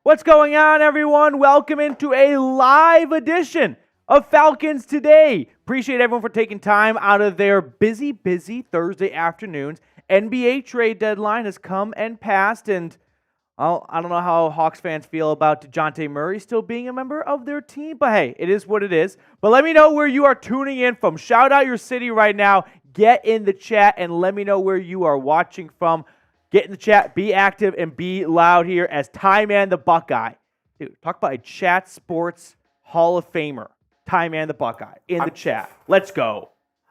What's going on, everyone? Welcome into a live edition of Falcons Today. Appreciate everyone for taking time out of their busy Thursday afternoons. NBA trade deadline has come and passed, and I don't know how Hawks fans feel about DeJounte Murray still being a member of their team, but hey, it is what it is. But let me know where you are tuning in from. Shout out your city right now. Get in the chat and let me know where you are watching from. Get in the chat, be active, and be loud here as Ty Man the Buckeye. Dude, talk about a chat sports Hall of Famer. Ty Man the Buckeye in the chat. Let's go. I was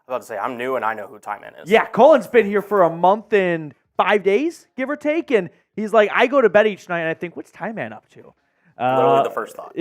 about to say, I'm new and I know who Ty Man is. Yeah, Colin's been here for a month and 5 days, give or take, and he's like, I go to bed each night and I think, what's Ty Man up to? Literally the first thought.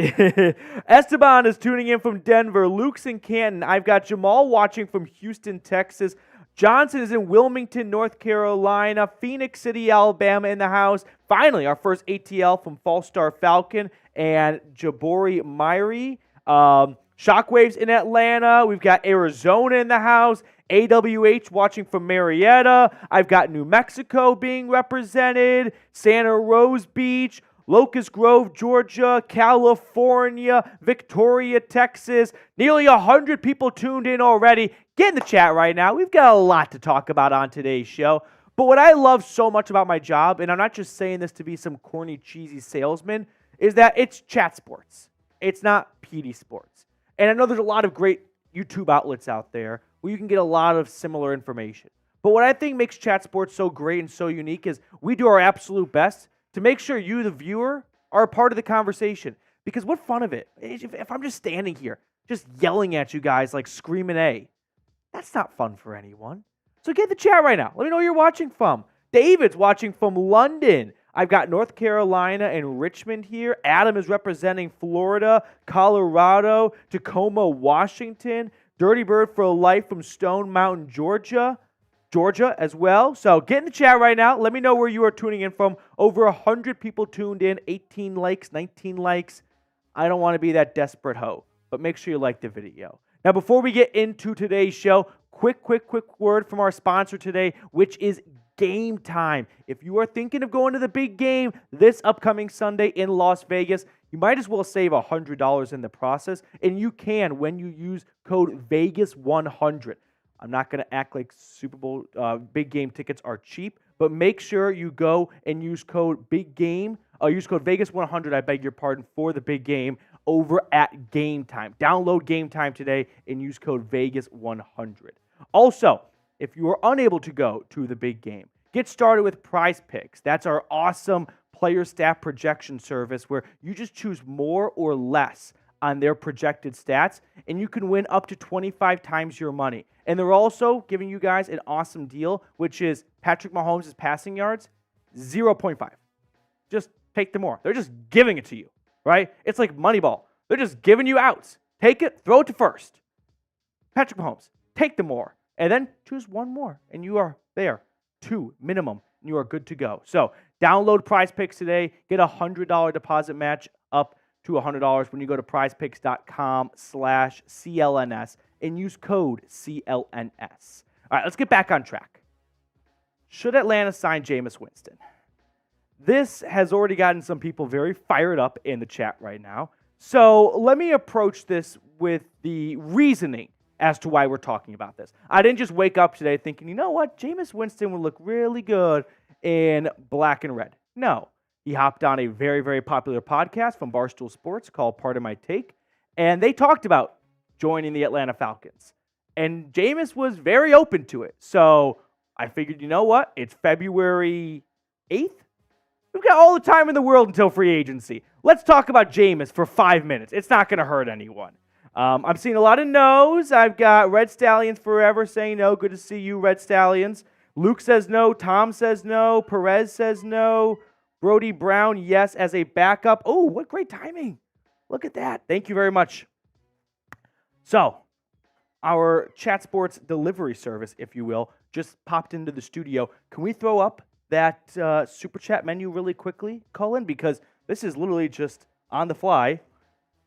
Esteban is tuning in from Denver. Luke's in Canton. I've got Jamal watching from Houston, Texas. Johnson is in Wilmington, North Carolina. Phoenix City, Alabama in the house. Finally, our first ATL from Falstar Falcon and Jabori Myrie. Shockwaves in Atlanta. We've got Arizona in the house. AWH watching from Marietta. I've got New Mexico being represented. Santa Rose Beach. Locust Grove, Georgia, California, Victoria, Texas. Nearly 100 people tuned in already. Get in the chat right now. We've got a lot to talk about on today's show. But what I love so much about my job, and I'm not just saying this to be some corny, cheesy salesman, is that it's chat sports. It's not PD sports. And I know there's a lot of great YouTube outlets out there where you can get a lot of similar information. But what I think makes chat sports so great and so unique is we do our absolute best to make sure you, the viewer, are a part of the conversation. Because what fun of it? If I'm just standing here, just yelling at you guys like screaming A, that's not fun for anyone. So get in the chat right now. Let me know where you're watching from. David's watching from London. I've got North Carolina and Richmond here. Adam is representing Florida, Colorado, Tacoma, Washington. Dirty Bird for Life from Stone Mountain, Georgia as well. So get in the chat right now. Let me know where you are tuning in from. Over 100 people tuned in, 18 likes, 19 likes. I don't want to be that desperate hoe, but make sure you like the video. Now, before we get into today's show, quick word from our sponsor today, which is Game Time. If you are thinking of going to the big game this upcoming Sunday in Las Vegas, you might as well save $100 in the process, and you can when you use code VEGAS100. I'm not going to act like Super Bowl big game tickets are cheap, but make sure you go and use code use code Vegas100, I beg your pardon, for the big game over at Game Time. Download Game Time today and use code Vegas100. Also, if you are unable to go to the big game, get started with Prize Picks. That's our awesome player staff projection service where you just choose more or less on their projected stats, and you can win up to 25 times your money. And they're also giving you guys an awesome deal, which is Patrick Mahomes' passing yards, 0.5. Just take the more. They're just giving it to you, right? It's like Moneyball. They're just giving you outs. Take it, throw it to first. Patrick Mahomes, take the more, and then choose one more, and you are there. 2 minimum, and you are good to go. So download Prize Picks today. Get a $100 deposit match up to $100 when you go to prizepicks.com/CLNS and use code CLNS. All right, let's get back on track. Should Atlanta sign Jameis Winston? This has already gotten some people very fired up in the chat right now. So let me approach this with the reasoning as to why we're talking about this. I didn't just wake up today thinking, you know what, Jameis Winston would look really good in black and red. No. He hopped on a very popular podcast from Barstool Sports called Pardon My Take, and they talked about joining the Atlanta Falcons. And Jameis was very open to it. So I figured, you know what? It's February 8th. We've got all the time in the world until free agency. Let's talk about Jameis for 5 minutes. It's not going to hurt anyone. I'm seeing a lot of no's. I've got Red Stallions Forever saying no. Good to see you, Red Stallions. Luke says no. Tom says no. Perez says no. Brody Brown, yes, as a backup. Oh, what great timing. Look at that. Thank you very much. So, our chat sports delivery service, if you will, just popped into the studio. Can we throw up that super chat menu really quickly, Cullen? Because this is literally just on the fly.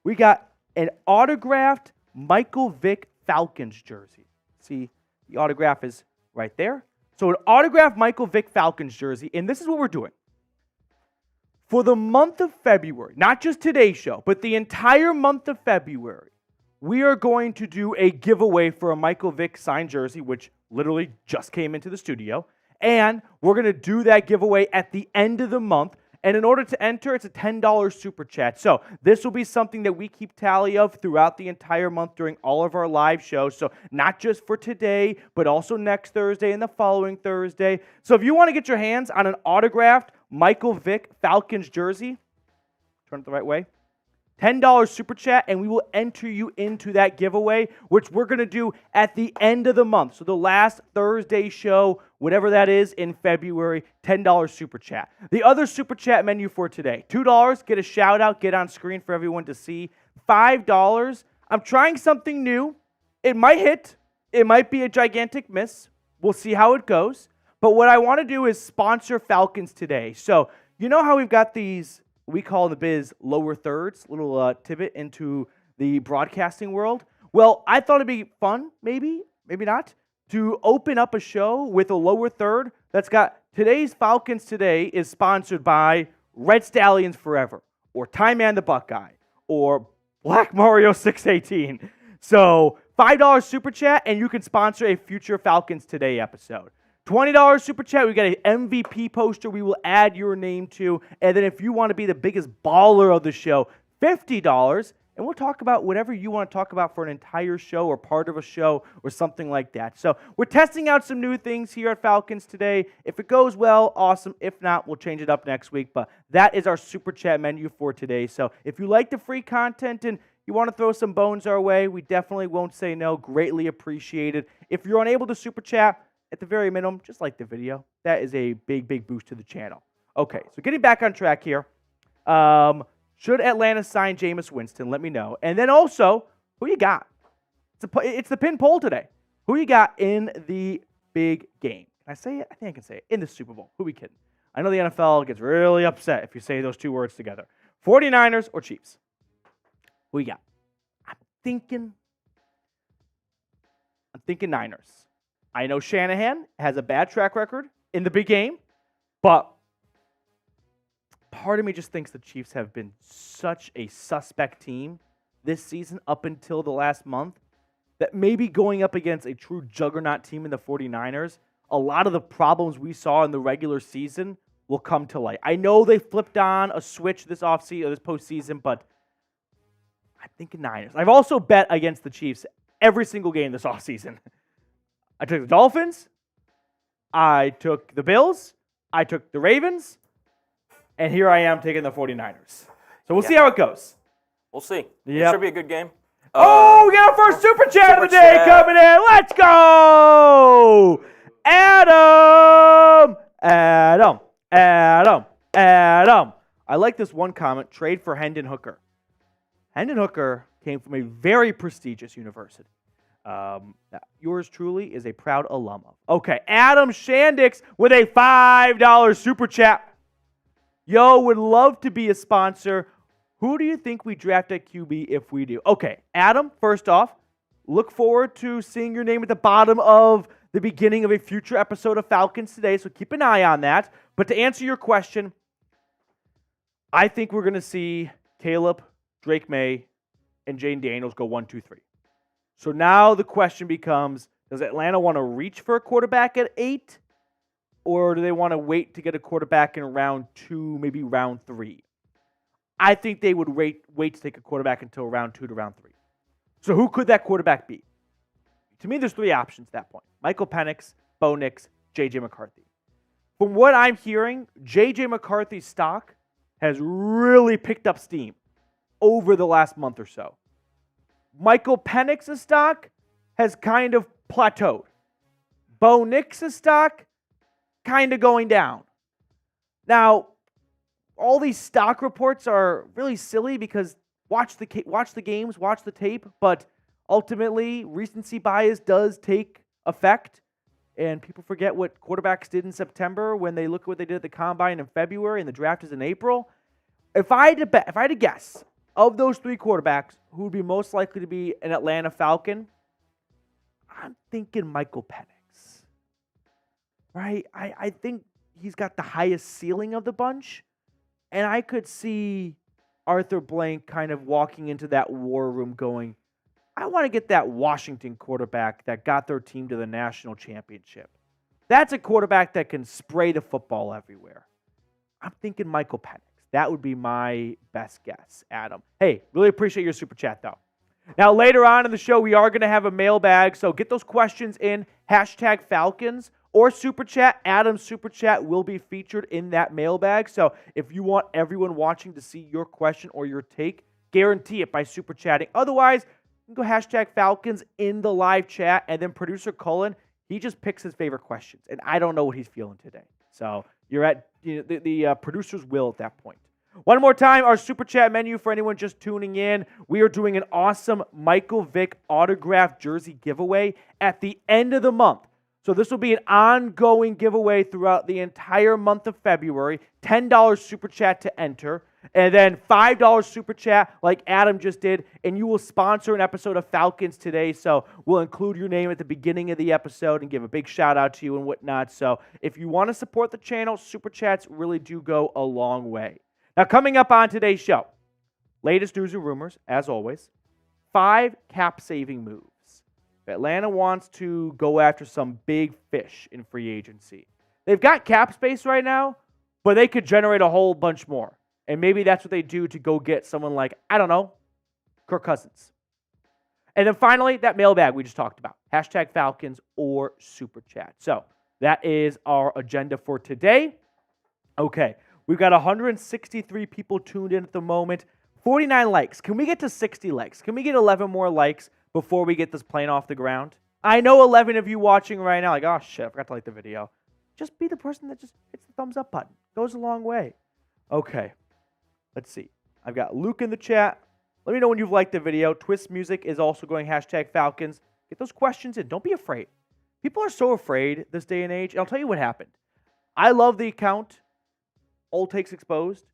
We got an autographed Michael Vick Falcons jersey. See, the autograph is right there. So an autographed Michael Vick Falcons jersey, and this is what we're doing. For the month of February, not just today's show, but the entire month of February, we are going to do a giveaway for a Michael Vick signed jersey, which literally just came into the studio. And we're going to do that giveaway at the end of the month. And in order to enter, it's a $10 super chat. So this will be something that we keep tally of throughout the entire month during all of our live shows. So not just for today, but also next Thursday and the following Thursday. So if you want to get your hands on an autographed Michael Vick Falcons jersey, turn it the right way, $10 super chat, and we will enter you into that giveaway, which we're going to do at the end of the month. So the last Thursday show, whatever that is in February, $10 super chat. The other super chat menu for today, $2, get a shout out, get on screen for everyone to see. $5, I'm trying something new. It might hit. It might be a gigantic miss. We'll see how it goes. But what I want to do is sponsor Falcons Today. So you know how we've got these, we call in the biz lower thirds, little tidbit into the broadcasting world? Well, I thought it'd be fun, maybe not, to open up a show with a lower third that's got today's Falcons Today is sponsored by Red Stallions Forever, or Tie Man the Buckeye, or Black Mario 618. So $5 super chat, and you can sponsor a future Falcons Today episode. $20 super chat, we got an MVP poster we will add your name to. And then if you want to be the biggest baller of the show, $50, and we'll talk about whatever you want to talk about for an entire show or part of a show or something like that. So we're testing out some new things here at Falcons Today. If it goes well, awesome. If not, we'll change it up next week. But that is our super chat menu for today. So if you like the free content and you want to throw some bones our way, we definitely won't say no. Greatly appreciated. If you're unable to super chat, at the very minimum, just like the video. That is a big, big boost to the channel. Okay, so getting back on track here. Should Atlanta sign Jameis Winston? Let me know. And then also, who you got? It's the pin poll today. Who you got in the big game? Can I say it? I think I can say it. In the Super Bowl. Who we kidding? I know the NFL gets really upset if you say those two words together. 49ers or Chiefs? Who you got? I'm thinking Niners. I know Shanahan has a bad track record in the big game, but part of me just thinks the Chiefs have been such a suspect team this season up until the last month that maybe going up against a true juggernaut team in the 49ers, a lot of the problems we saw in the regular season will come to light. I know they flipped on a switch this offseason or this postseason, but I'm thinking Niners. I've also bet against the Chiefs every single game this offseason. I took the Dolphins, I took the Bills, I took the Ravens, and here I am taking the 49ers. So we'll see how it goes. We'll see. Yep. It should be a good game. We got our first super chat of the day coming in. Let's go! Adam! I like this one comment, trade for Hendon Hooker. Hendon Hooker came from a very prestigious university. Yours truly is a proud alum of. Okay, Adam Shandix with a $5 super chat. Yo, would love to be a sponsor. Who do you think we draft at QB if we do? Okay, Adam, first off, look forward to seeing your name at the bottom of the beginning of a future episode of Falcons Today, so keep an eye on that. But to answer your question, I think we're going to see Caleb, Drake May, and Jane Daniels go 1, 2, 3. So now the question becomes, does Atlanta want to reach for a quarterback at 8? Or do they want to wait to get a quarterback in round 2, maybe round 3? I think they would wait to take a quarterback until round 2 to round 3. So who could that quarterback be? To me, there's 3 options at that point. Michael Penix, Bo Nix, J.J. McCarthy. From what I'm hearing, J.J. McCarthy's stock has really picked up steam over the last month or so. Michael Penix's stock has kind of plateaued. Bo Nix's stock kind of going down. Now, all these stock reports are really silly because watch the games, watch the tape, but ultimately recency bias does take effect, and people forget what quarterbacks did in September when they look at what they did at the combine in February and the draft is in April. If I had to guess, of those 3 quarterbacks, who would be most likely to be an Atlanta Falcon? I'm thinking Michael Penix. Right? I think he's got the highest ceiling of the bunch. And I could see Arthur Blank kind of walking into that war room going, I want to get that Washington quarterback that got their team to the national championship. That's a quarterback that can spray the football everywhere. I'm thinking Michael Penix. That would be my best guess, Adam. Hey, really appreciate your super chat, though. Now, later on in the show, we are going to have a mailbag, so get those questions in, #Falcons or super chat. Adam's super chat will be featured in that mailbag, so if you want everyone watching to see your question or your take, guarantee it by super chatting. Otherwise, you can go #Falcons in the live chat, and then producer Cullen, he just picks his favorite questions, and I don't know what he's feeling today. So you're at the producer's will at that point. One more time, our super chat menu for anyone just tuning in. We are doing an awesome Michael Vick autographed jersey giveaway at the end of the month. So this will be an ongoing giveaway throughout the entire month of February. $10 super chat to enter. And then $5 super chat like Adam just did. And you will sponsor an episode of Falcons Today. So we'll include your name at the beginning of the episode and give a big shout out to you and whatnot. So if you want to support the channel, super chats really do go a long way. Now, coming up on today's show, latest news and rumors, as always, 5 cap-saving moves. Atlanta wants to go after some big fish in free agency. They've got cap space right now, but they could generate a whole bunch more. And maybe that's what they do to go get someone like, I don't know, Kirk Cousins. And then finally, that mailbag we just talked about, #Falcons or super chat. So that is our agenda for today. Okay. We've got 163 people tuned in at the moment. 49 likes. Can we get to 60 likes? Can we get 11 more likes before we get this plane off the ground? I know 11 of you watching right now, like, oh shit, I forgot to like the video. Just be the person that just hits the thumbs up button. Goes a long way. Okay. Let's see. I've got Luke in the chat. Let me know when you've liked the video. Twist Music is also going #Falcons. Get those questions in. Don't be afraid. People are so afraid this day and age. And I'll tell you what happened. I love the account. Old Takes Exposed.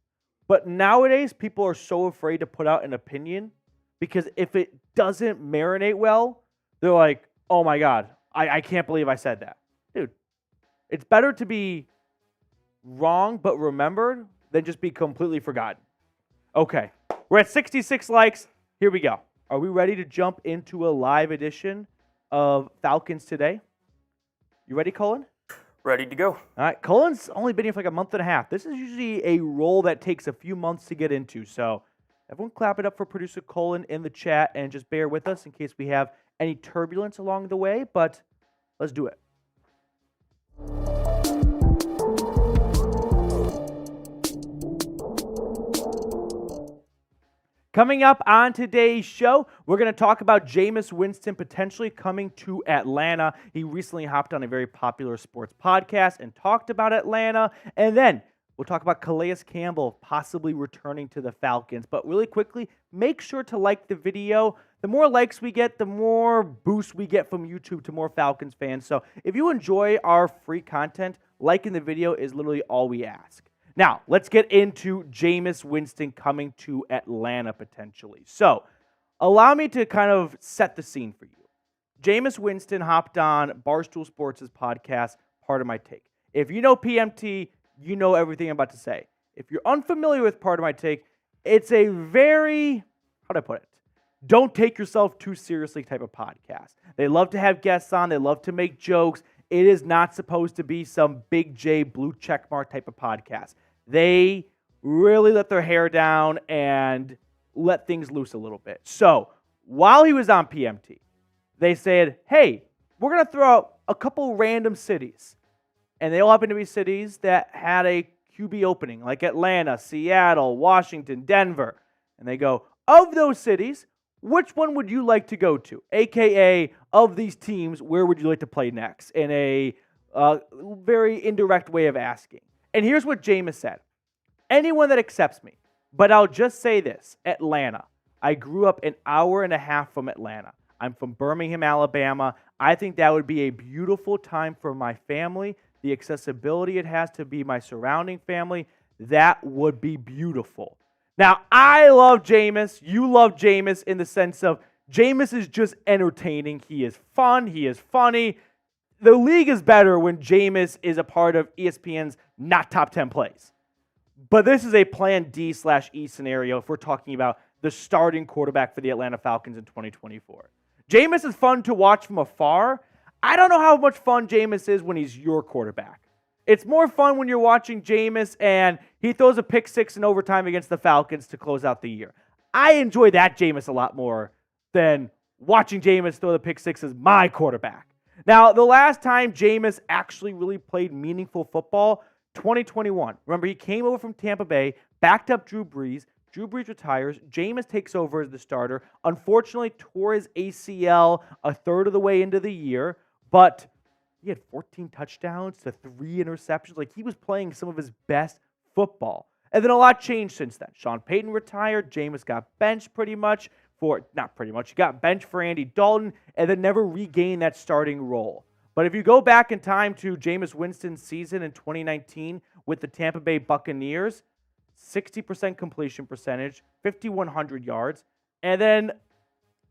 But nowadays, people are so afraid to put out an opinion because if it doesn't marinate well, they're like, oh my God, I can't believe I said that. Dude, it's better to be wrong but remembered than just be completely forgotten. Okay, we're at 66 likes. Here we go. Are we ready to jump into a live edition of Falcons Today? You ready, Cullen? Ready to go. All right, Cullen's only been here for like a month and a half. This is usually a role that takes a few months to get into. So everyone clap it up for producer Cullen in the chat and just bear with us in case we have any turbulence along the way, but let's do it. Coming up on today's show, we're going to talk about Jameis Winston potentially coming to Atlanta. He recently hopped on a very popular sports podcast and talked about Atlanta. And then we'll talk about Calais Campbell possibly returning to the Falcons. But really quickly, make sure to like the video. The more likes we get, the more boost we get from YouTube to more Falcons fans. So if you enjoy our free content, liking the video is literally all we ask. Now, let's get into Jameis Winston coming to Atlanta potentially. So, allow me to kind of set the scene for you. Jameis Winston hopped on Barstool Sports' podcast, Part of My Take. If you know PMT, you know everything I'm about to say. If you're unfamiliar with Part of My Take, it's a very, how do I put it? Don't take yourself too seriously type of podcast. They love to have guests on. They love to make jokes. It is not supposed to be some big J blue checkmark type of podcast. They really let their hair down and let things loose a little bit. So, while he was on PMT, they said, hey, we're going to throw out a couple random cities. And they all happen to be cities that had a QB opening, like Atlanta, Seattle, Washington, Denver. And they go, of those cities, which one would you like to go to? AKA, of these teams, where would you like to play next? In a very indirect way of asking. And here's what Jameis said. Anyone that accepts me, but I'll just say this, Atlanta. I grew up an hour and a half from Atlanta. I'm from Birmingham, Alabama. I think that would be a beautiful time for my family. The accessibility it has to be my surrounding family, that would be beautiful. Now, I love Jameis. You love Jameis in the sense of Jameis is just entertaining. He is fun. He is funny. The league is better when Jameis is a part of ESPN's not top 10 plays. But this is a plan D/E scenario if we're talking about the starting quarterback for the Atlanta Falcons in 2024. Jameis is fun to watch from afar. I don't know how much fun Jameis is when he's your quarterback. It's more fun when you're watching Jameis and he throws a pick six in overtime against the Falcons to close out the year. I enjoy that Jameis a lot more than watching Jameis throw the pick six as my quarterback. Now, the last time Jameis actually really played meaningful football, 2021. Remember, he came over from Tampa Bay, backed up Drew Brees. Drew Brees retires. Jameis takes over as the starter. Unfortunately, tore his ACL a third of the way into the year, but he had 14 touchdowns to 3 interceptions. Like, he was playing some of his best football. And then a lot changed since then. Sean Payton retired. Jameis got benched pretty much for, not pretty much, he got benched for Andy Dalton and then never regained that starting role. But if you go back in time to Jameis Winston's season in 2019 with the Tampa Bay Buccaneers, 60% completion percentage, 5,100 yards, and then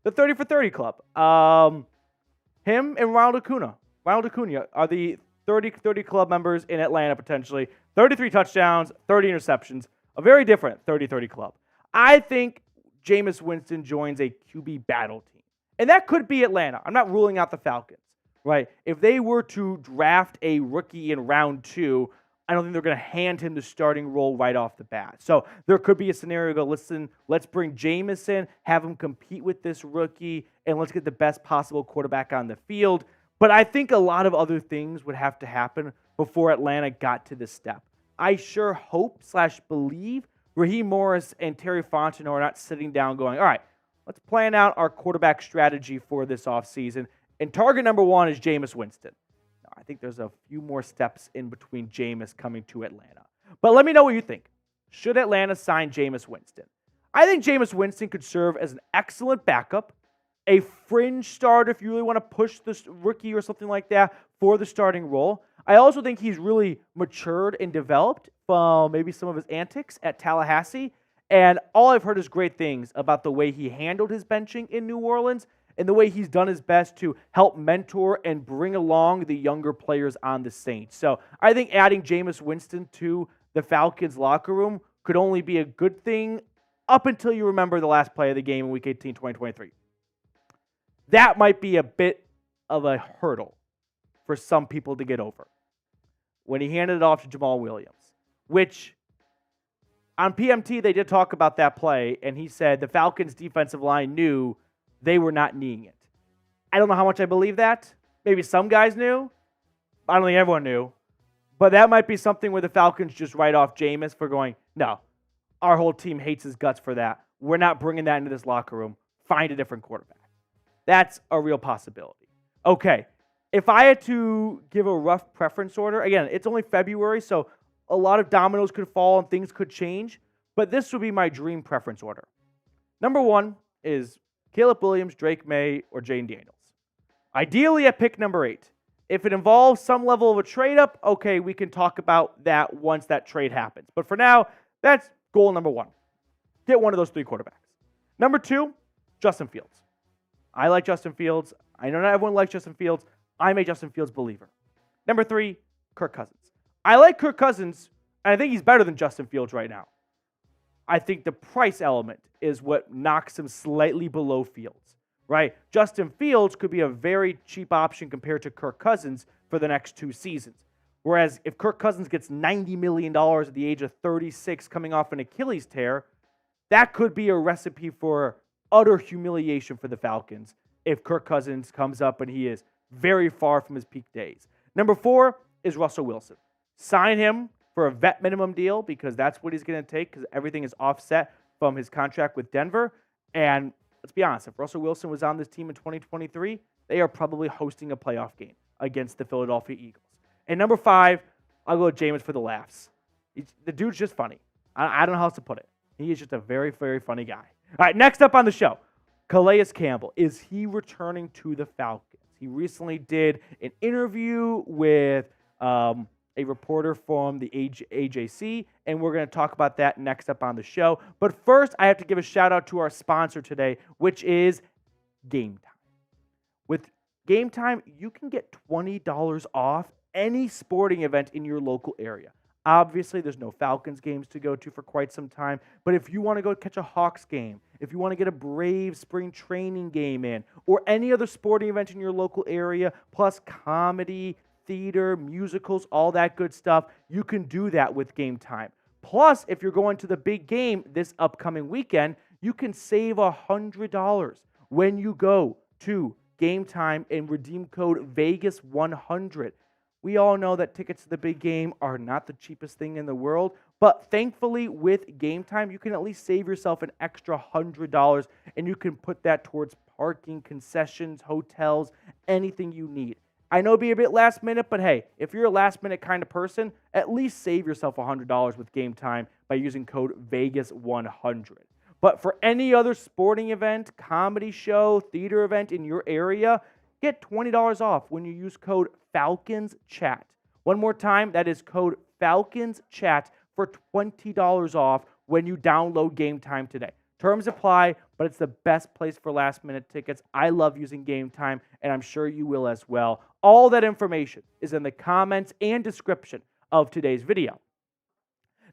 the 30 for 30 club. Him and Ronald Acuna are the 30 club members in Atlanta potentially. 33 touchdowns, 30 interceptions, a very different 30-30 club. I think Jameis Winston joins a QB battle team. And that could be Atlanta. I'm not ruling out the Falcons, right? If they were to draft a rookie in round 2, I don't think they're going to hand him the starting role right off the bat. So there could be a scenario go, listen, let's bring Jameis in, have him compete with this rookie, and let's get the best possible quarterback on the field. But I think a lot of other things would have to happen before Atlanta got to this step. I sure hope/believe Raheem Morris and Terry Fontenot are not sitting down going, all right, let's plan out our quarterback strategy for this offseason. And target number 1 is Jameis Winston. Now, I think there's a few more steps in between Jameis coming to Atlanta. But let me know what you think. Should Atlanta sign Jameis Winston? I think Jameis Winston could serve as an excellent backup, a fringe starter if you really want to push this rookie or something like that for the starting role. I also think he's really matured and developed from maybe some of his antics at Tallahassee. And all I've heard is great things about the way he handled his benching in New Orleans and the way he's done his best to help mentor and bring along the younger players on the Saints. So I think adding Jameis Winston to the Falcons locker room could only be a good thing up until you remember the last play of the game in Week 18, 2023. That might be a bit of a hurdle for some people to get over when he handed it off to Jamal Williams, which on PMT they did talk about that play, and he said the Falcons' defensive line knew they were not kneeing it. I don't know how much I believe that. Maybe some guys knew. I don't think everyone knew. But that might be something where the Falcons just write off Jameis for going, no, our whole team hates his guts for that. We're not bringing that into this locker room. Find a different quarterback. That's a real possibility. Okay, if I had to give a rough preference order, again, it's only February, so a lot of dominoes could fall and things could change, but this would be my dream preference order. Number 1 is Caleb Williams, Drake May, or Jane Daniels. Ideally at pick number 8. If it involves some level of a trade up, okay, we can talk about that once that trade happens. But for now, that's goal number 1. Get one of those 3 quarterbacks. Number 2, Justin Fields. I like Justin Fields. I know not everyone likes Justin Fields. I'm a Justin Fields believer. Number 3, Kirk Cousins. I like Kirk Cousins, and I think he's better than Justin Fields right now. I think the price element is what knocks him slightly below Fields, right? Justin Fields could be a very cheap option compared to Kirk Cousins for the next 2 seasons. Whereas if Kirk Cousins gets $90 million at the age of 36 coming off an Achilles tear, that could be a recipe for utter humiliation for the Falcons if Kirk Cousins comes up and he is very far from his peak days. Number 4 is Russell Wilson. Sign him for a vet minimum deal because that's what he's going to take because everything is offset from his contract with Denver. And let's be honest, if Russell Wilson was on this team in 2023, they are probably hosting a playoff game against the Philadelphia Eagles. And number 5, I'll go with Jameis for the laughs. The dude's just funny. I don't know how else to put it. He is just a very, very funny guy. All right, next up on the show, Calais Campbell. Is he returning to the Falcons? He recently did an interview with a reporter from the AJC, and we're going to talk about that next up on the show. But first, I have to give a shout-out to our sponsor today, which is Game Time. With Game Time, you can get $20 off any sporting event in your local area. Obviously, there's no Falcons games to go to for quite some time, but if you want to go catch a Hawks game, if you want to get a Braves spring training game in, or any other sporting event in your local area, plus comedy, theater, musicals, all that good stuff, you can do that with Game Time. Plus, if you're going to the big game this upcoming weekend, you can save $100 when you go to Game Time and redeem code Vegas100. We all know that tickets to the big game are not the cheapest thing in the world, but thankfully with Game Time, you can at least save yourself an extra $100, and you can put that towards parking, concessions, hotels, anything you need. I know it'd be a bit last minute, but hey, if you're a last minute kind of person, at least save yourself $100 with Game Time by using code Vegas100. But for any other sporting event, comedy show, theater event in your area, get $20 off when you use code FalconsChat. One more time, that is code FalconsChat for $20 off when you download Game Time today. Terms apply, but it's the best place for last-minute tickets. I love using Game Time, and I'm sure you will as well. All that information is in the comments and description of today's video.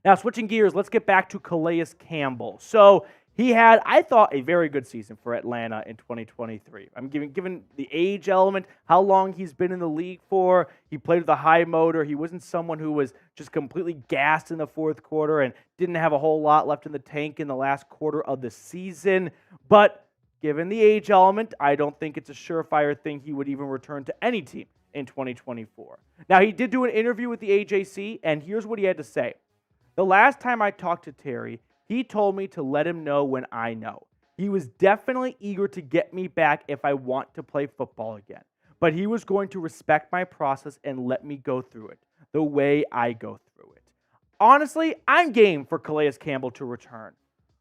Now, switching gears, let's get back to Calais Campbell. So he had, I thought, a very good season for Atlanta in 2023. I'm given the age element, how long he's been in the league for. He played with a high motor. He wasn't someone who was just completely gassed in the fourth quarter and didn't have a whole lot left in the tank in the last quarter of the season. But given the age element, I don't think it's a surefire thing he would even return to any team in 2024. Now, he did do an interview with the AJC, and here's what he had to say. The last time I talked to Terry, he told me to let him know when I know. He was definitely eager to get me back if I want to play football again. But he was going to respect my process and let me go through it the way I go through it. Honestly, I'm game for Calais Campbell to return.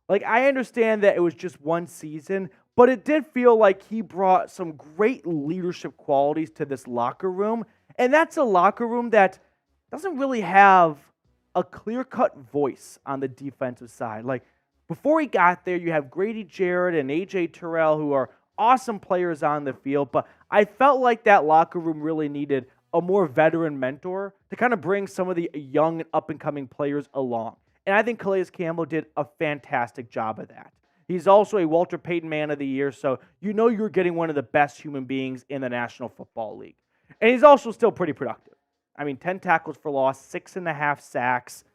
I understand that it was just one season, but it did feel like he brought some great leadership qualities to this locker room. And that's a locker room that doesn't really have a clear-cut voice on the defensive side. Before he got there, you have Grady Jarrett and A.J. Terrell, who are awesome players on the field, but I felt like that locker room really needed a more veteran mentor to kind of bring some of the young and up-and-coming players along. And I think Calais Campbell did a fantastic job of that. He's also a Walter Payton Man of the Year, so you know you're getting one of the best human beings in the National Football League. And he's also still pretty productive. 10 tackles for loss, 6.5 sacks.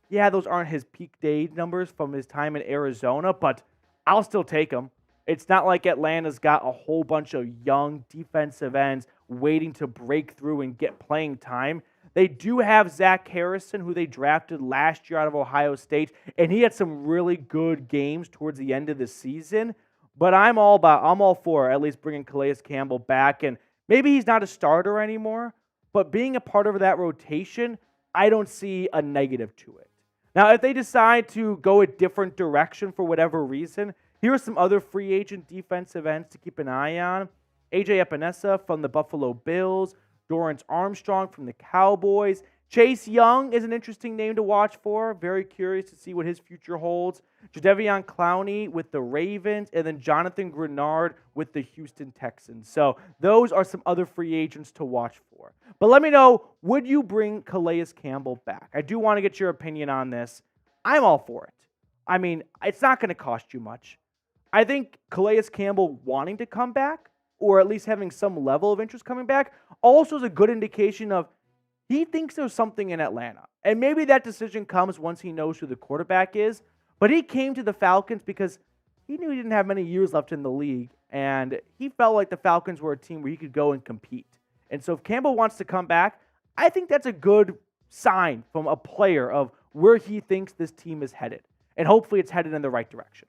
Yeah, those aren't his peak day numbers from his time in Arizona, but I'll still take them. It's not like Atlanta's got a whole bunch of young defensive ends waiting to break through and get playing time. They do have Zach Harrison, who they drafted last year out of Ohio State, and he had some really good games towards the end of the season. But I'm all for at least bringing Calais Campbell back, and maybe he's not a starter anymore, but being a part of that rotation, I don't see a negative to it. Now, if they decide to go a different direction for whatever reason, here are some other free agent defensive ends to keep an eye on. A.J. Epinesa from the Buffalo Bills, Dorrance Armstrong from the Cowboys. Chase Young is an interesting name to watch for. Very curious to see what his future holds. Jadeveon Clowney with the Ravens, and then Jonathan Grenard with the Houston Texans. So those are some other free agents to watch for. But let me know, would you bring Calais Campbell back? I do want to get your opinion on this. I'm all for it. It's not going to cost you much. I think Calais Campbell wanting to come back, or at least having some level of interest coming back, also is a good indication of he thinks there's something in Atlanta. And maybe that decision comes once he knows who the quarterback is. But he came to the Falcons because he knew he didn't have many years left in the league. And he felt like the Falcons were a team where he could go and compete. And so if Campbell wants to come back, I think that's a good sign from a player of where he thinks this team is headed. And hopefully it's headed in the right direction.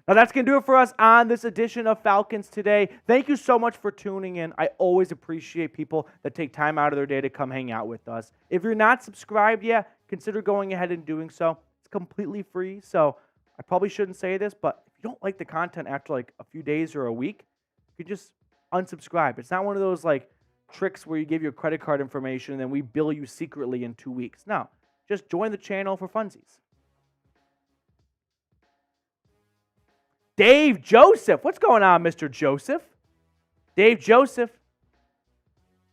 Now, that's going to do it for us on this edition of Falcons Today. Thank you so much for tuning in. I always appreciate people that take time out of their day to come hang out with us. If you're not subscribed yet, consider going ahead and doing so. It's completely free, so I probably shouldn't say this, but if you don't like the content after a few days or a week, you can just unsubscribe. It's not one of those tricks where you give your credit card information and then we bill you secretly in 2 weeks. No, just join the channel for funsies. Dave Joseph. What's going on, Mr. Joseph? Dave Joseph,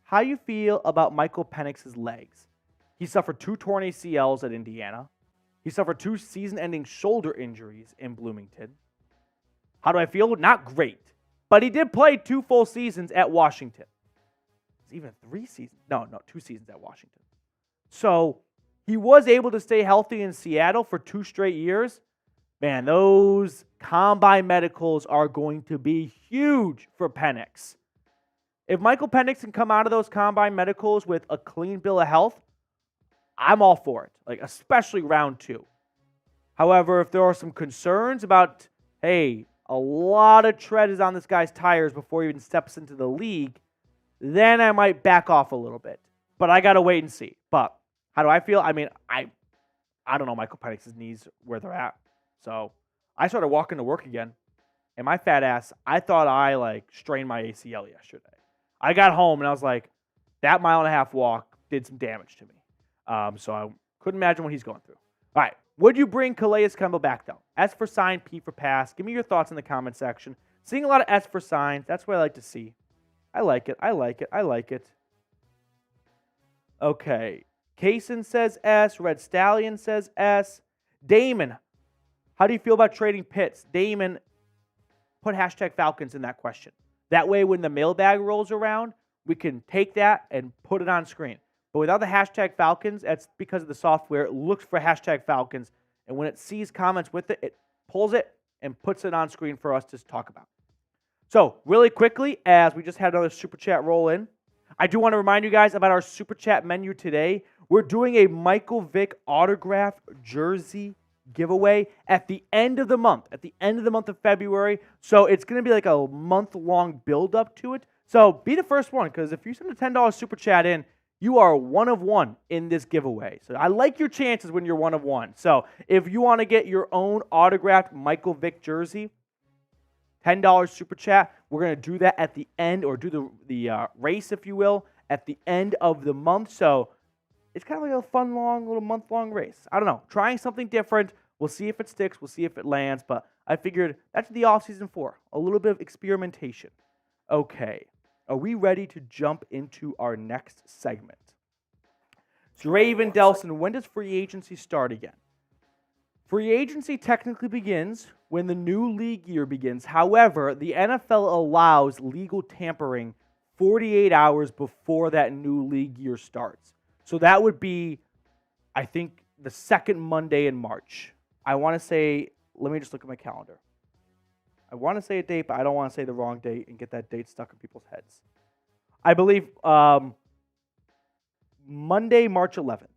how you feel about Michael Penix's legs? He suffered 2 torn ACLs at Indiana. He suffered 2 season-ending shoulder injuries in Bloomington. How do I feel? Not great. But he did play 2 full seasons at Washington. It's even 3 seasons. No, 2 seasons at Washington. So he was able to stay healthy in Seattle for 2 straight years. Man, those combine medicals are going to be huge for Penix. If Michael Penix can come out of those combine medicals with a clean bill of health, I'm all for it, like especially round 2. However, if there are some concerns about, hey, a lot of tread is on this guy's tires before he even steps into the league, then I might back off a little bit. But I got to wait and see. But how do I feel? I mean, I don't know Michael Penix's knees, where they're at. So I started walking to work again. And my fat ass, I thought I strained my ACL yesterday. I got home and I was like, that 1.5-mile walk did some damage to me. So I couldn't imagine what he's going through. All right. Would you bring Calais Campbell back, though? S for sign, P for pass. Give me your thoughts in the comment section. Seeing a lot of S for signs. That's what I like to see. I like it. I like it. I like it. Okay. Kaysen says S. Red Stallion says S. Damon, how do you feel about trading Pitts? Damon, put hashtag Falcons in that question. That way, when the mailbag rolls around, we can take that and put it on screen. But without the hashtag Falcons, that's because of the software. It looks for hashtag Falcons, and when it sees comments with it, it pulls it and puts it on screen for us to talk about. So, really quickly, as we just had another Super Chat roll in, I do want to remind you guys about our Super Chat menu today. We're doing a Michael Vick autographed jersey giveaway at the end of the month, of February. So, it's going to be like a month-long build-up to it. So, be the first one, because if you send a $10 Super Chat in, you are one of one in this giveaway. So I like your chances when you're one of one. So if you want to get your own autographed Michael Vick jersey, $10 Super Chat, we're going to do that at the end, or do the race, if you will, at the end of the month. So it's kind of like a fun, little month-long race. I don't know. Trying something different. We'll see if it sticks. We'll see if it lands. But I figured that's what the offseason for. A little bit of experimentation. Okay. Are we ready to jump into our next segment? Draven Delson, when does free agency start again? Free agency technically begins when the new league year begins. However, the NFL allows legal tampering 48 hours before that new league year starts. So that would be, I think, the second Monday in March. I want to say, let me just look at my calendar. I want to say a date, but I don't want to say the wrong date and get that date stuck in people's heads. I believe Monday, March 11th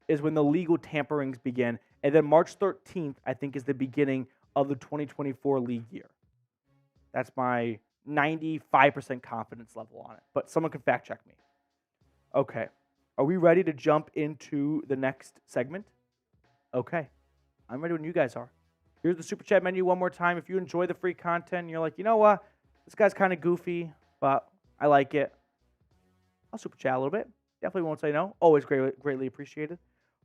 is when the legal tamperings begin. And then March 13th, I think, is the beginning of the 2024 league year. That's my 95% confidence level on it. But someone can fact check me. Okay. Are we ready to jump into the next segment? Okay. I'm ready when you guys are. Here's the Super Chat menu one more time. If you enjoy the free content and you're like, you know what? This guy's kind of goofy, but I like it. I'll Super Chat a little bit. Definitely won't say no. Always greatly appreciated.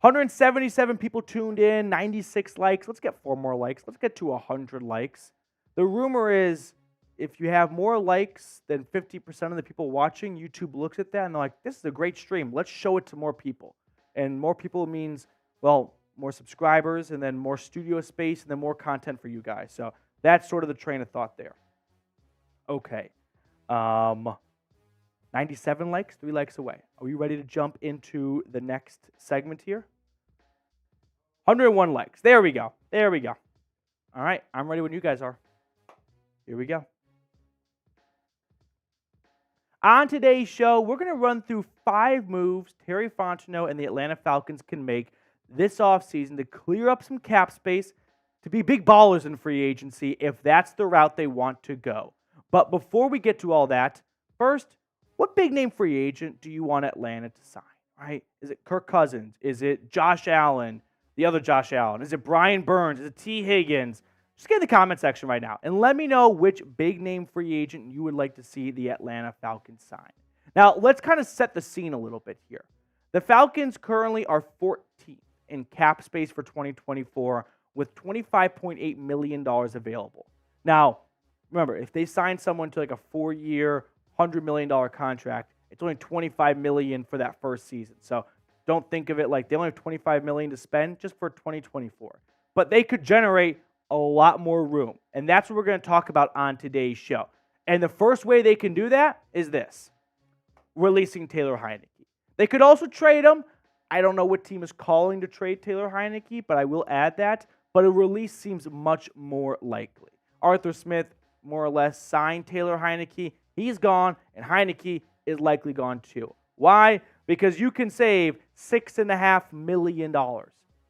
177 people tuned in, 96 likes. Let's get 4 more likes. Let's get to 100 likes. The rumor is if you have more likes than 50% of the people watching, YouTube looks at that and they're like, this is a great stream. Let's show it to more people. And more people means, well, more subscribers, and then more studio space, and then more content for you guys. So that's sort of the train of thought there. Okay. 97 likes, 3 likes away. Are we ready to jump into the next segment here? 101 likes. There we go. There we go. All right. I'm ready when you guys are. Here we go. On today's show, we're going to run through 5 moves Terry Fontenot and the Atlanta Falcons can make this offseason to clear up some cap space, to be big ballers in free agency if that's the route they want to go. But before we get to all that, first, what big name free agent do you want Atlanta to sign, right? Is it Kirk Cousins? Is it Josh Allen, the other Josh Allen? Is it Brian Burns? Is it T. Higgins? Just get in the comment section right now and let me know which big name free agent you would like to see the Atlanta Falcons sign. Now, let's kind of set the scene a little bit here. The Falcons currently are 14th in cap space for 2024 with $25.8 million available. Now, remember, if they sign someone to like a 4-year, $100 million contract, it's only $25 million for that first season. So don't think of it like they only have $25 million to spend just for 2024. But they could generate a lot more room. And that's what we're going to talk about on today's show. And the first way they can do that is this: releasing Taylor Heinicke. They could also trade him. I don't know what team is calling to trade Taylor Heinicke, but I will add that. But a release seems much more likely. Arthur Smith more or less signed Taylor Heinicke. He's gone, and Heinicke is likely gone too. Why? Because you can save $6.5 million.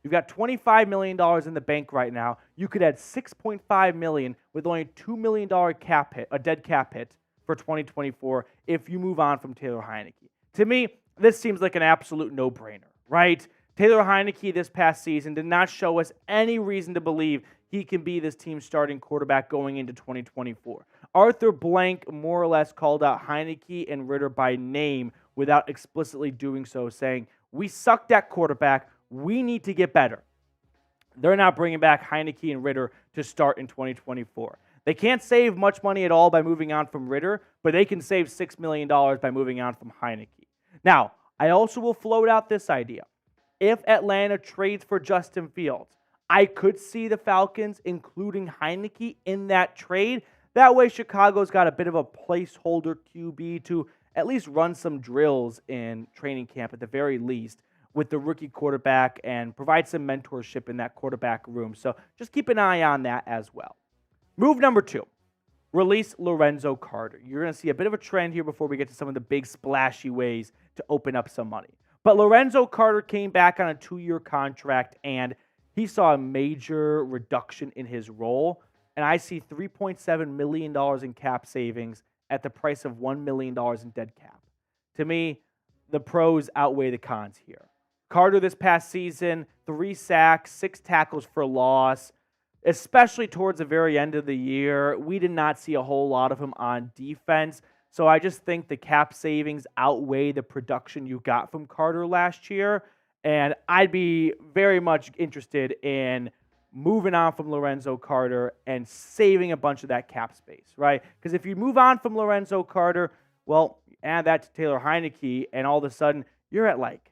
You've got $25 million in the bank right now. You could add $6.5 million with only a $2 million cap hit, a dead cap hit for 2024 if you move on from Taylor Heinicke. To me, this seems like an absolute no-brainer, right? Taylor Heinicke this past season did not show us any reason to believe he can be this team's starting quarterback going into 2024. Arthur Blank more or less called out Heinicke and Ridder by name without explicitly doing so, saying, "We sucked at quarterback. We need to get better." They're not bringing back Heinicke and Ridder to start in 2024. They can't save much money at all by moving on from Ridder, but they can save $6 million by moving on from Heinicke. Now, I also will float out this idea. If Atlanta trades for Justin Fields, I could see the Falcons including Heinicke in that trade. That way, Chicago's got a bit of a placeholder QB to at least run some drills in training camp at the very least with the rookie quarterback and provide some mentorship in that quarterback room. So just keep an eye on that as well. Move number 2, release Lorenzo Carter. You're going to see a bit of a trend here before we get to some of the big splashy ways to open up some money. But Lorenzo Carter came back on a 2-year contract, and he saw a major reduction in his role. And I see $3.7 million in cap savings at the price of $1 million in dead cap. To me, the pros outweigh the cons here. Carter this past season, 3 sacks, 6 tackles for loss, especially towards the very end of the year. We did not see a whole lot of him on defense. So I just think the cap savings outweigh the production you got from Carter last year. And I'd be very much interested in moving on from Lorenzo Carter and saving a bunch of that cap space, right? Because if you move on from Lorenzo Carter, well, add that to Taylor Heinicke, and all of a sudden you're at like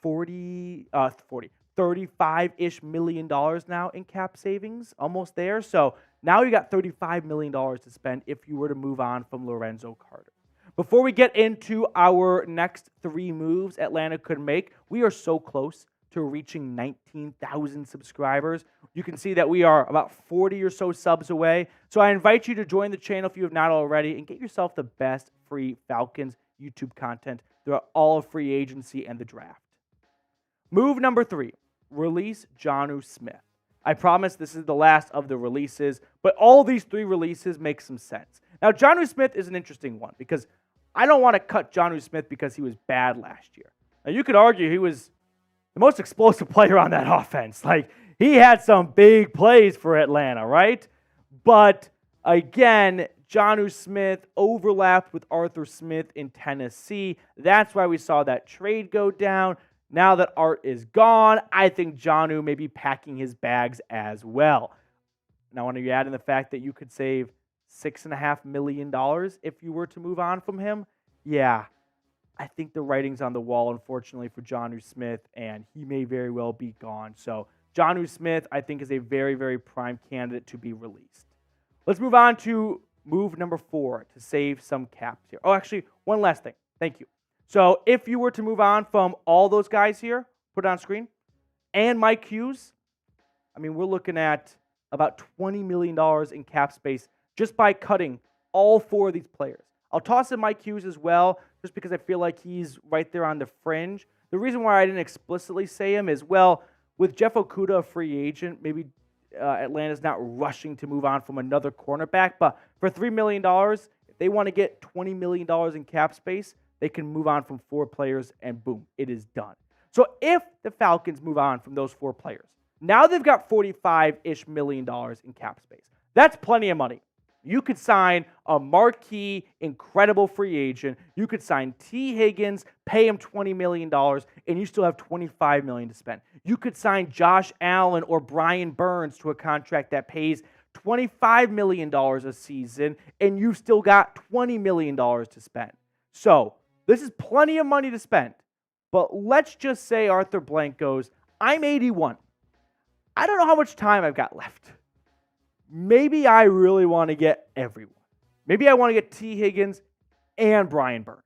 35-ish million dollars now in cap savings, almost there. So now you got $35 million to spend if you were to move on from Lorenzo Carter. Before we get into our next 3 moves Atlanta could make, we are so close to reaching 19,000 subscribers. You can see that we are about 40 or so subs away. So I invite you to join the channel if you have not already and get yourself the best free Falcons YouTube content throughout all of free agency and the draft. Move number 3, release Jonnu Smith. I promise this is the last of the releases, but all these 3 releases make some sense. Now, Jonnu Smith is an interesting one because I don't want to cut Jonnu Smith because he was bad last year. Now, you could argue he was the most explosive player on that offense. Like, he had some big plays for Atlanta, right? But again, Jonnu Smith overlapped with Arthur Smith in Tennessee. That's why we saw that trade go down. Now that Art is gone, I think Jonnu may be packing his bags as well. Now, when you add in the fact that you could save $6.5 million if you were to move on from him, yeah, I think the writing's on the wall, unfortunately, for Jonnu Smith, and he may very well be gone. So Jonnu Smith, I think, is a very, very prime candidate to be released. Let's move on to move number 4 to save some caps here. Oh, actually, one last thing. Thank you. So if you were to move on from all those guys here, put it on screen, and Mike Hughes, I mean, we're looking at about $20 million in cap space just by cutting all 4 of these players. I'll toss in Mike Hughes as well, just because I feel like he's right there on the fringe. The reason why I didn't explicitly say him is, well, with Jeff Okudah a free agent, maybe Atlanta's not rushing to move on from another cornerback, but for $3 million, if they want to get $20 million in cap space, they can move on from 4 players, and boom, it is done. So if the Falcons move on from those 4 players, now they've got $45-ish million in cap space. That's plenty of money. You could sign a marquee, incredible free agent. You could sign T. Higgins, pay him $20 million, and you still have $25 million to spend. You could sign Josh Allen or Brian Burns to a contract that pays $25 million a season, and you've still got $20 million to spend. So this is plenty of money to spend. But let's just say Arthur Blank goes, I'm 81. I don't know how much time I've got left. Maybe I really want to get everyone. Maybe I want to get T. Higgins and Brian Burns.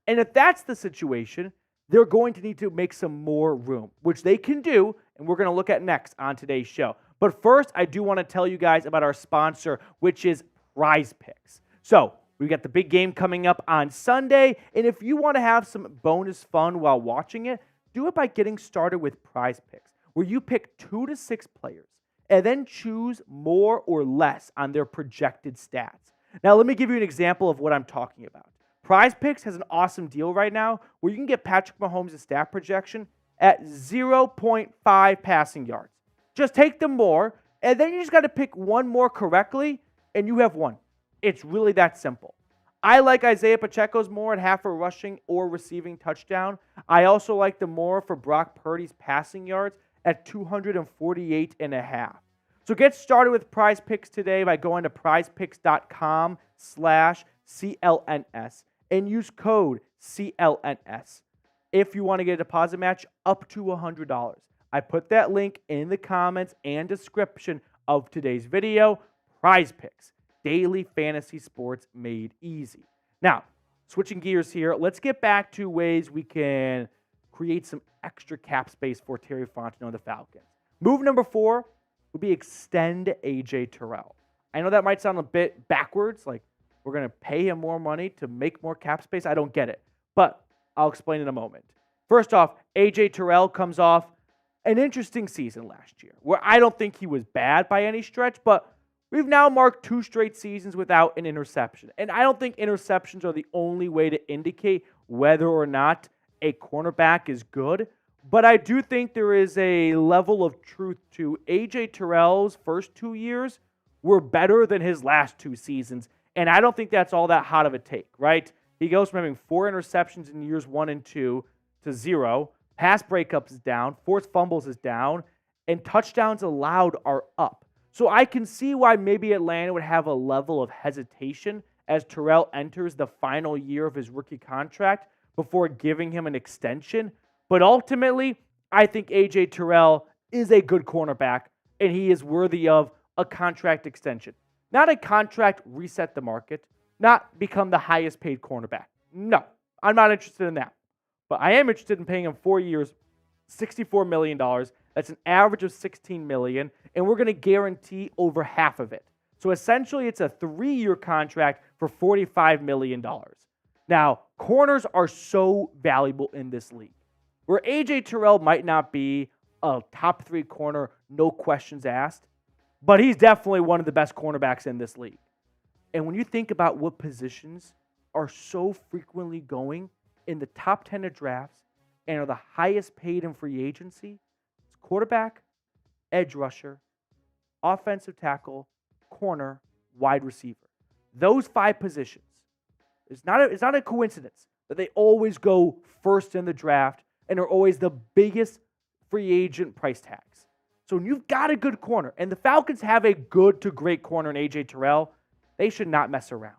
And if that's the situation, they're going to need to make some more room, which they can do, and we're going to look at next on today's show. But first, I do want to tell you guys about our sponsor, which is Prize Picks. So, we got the big game coming up on Sunday, and if you want to have some bonus fun while watching it, do it by getting started with Prize Picks, where you pick 2 to 6 players and then choose more or less on their projected stats. Now, let me give you an example of what I'm talking about. Prize Picks has an awesome deal right now where you can get Patrick Mahomes' stat projection at 0.5 passing yards. Just take the more, and then you just got to pick one more correctly, and you have won. It's really that simple. I like Isaiah Pacheco's more at half a rushing or receiving touchdown. I also like the more for Brock Purdy's passing yards at 248.5. So get started with Prize Picks today by going to prizepicks.com/CLNS and use code CLNS if you want to get a deposit match up to $100. I put that link in the comments and description of today's video. Prize Picks, daily fantasy sports made easy. Now, switching gears here, let's get back to ways we can create some extra cap space for Terry Fontenot and the Falcons. Move number 4 would be extend A.J. Terrell. I know that might sound a bit backwards, like we're going to pay him more money to make more cap space. I don't get it, but I'll explain in a moment. First off, A.J. Terrell comes off an interesting season last year, where I don't think he was bad by any stretch, but we've now marked 2 straight seasons without an interception. And I don't think interceptions are the only way to indicate whether or not a cornerback is good. But I do think there is a level of truth to A.J. Terrell's first 2 years were better than his last 2 seasons. And I don't think that's all that hot of a take, right? He goes from having 4 interceptions in years 1 and 2 to 0. Pass breakups is down. Forced fumbles is down. And touchdowns allowed are up. So I can see why maybe Atlanta would have a level of hesitation as Terrell enters the final year of his rookie contract before giving him an extension. But ultimately, I think A.J. Terrell is a good cornerback, and he is worthy of a contract extension. Not a contract reset the market, not become the highest paid cornerback. No, I'm not interested in that. But I am interested in paying him 4 years, $64 million. That's an average of $16 million, and we're going to guarantee over half of it. So essentially, it's a 3-year contract for $45 million. Now, corners are so valuable in this league, where A.J. Terrell might not be a top 3 corner, no questions asked, but he's definitely one of the best cornerbacks in this league. And when you think about what positions are so frequently going in the top 10 of drafts and are the highest paid in free agency, it's quarterback, edge rusher, offensive tackle, corner, wide receiver. Those 5 positions. It's not a coincidence that they always go first in the draft and are always the biggest free agent price tags. So when you've got a good corner, and the Falcons have a good to great corner in A.J. Terrell, they should not mess around.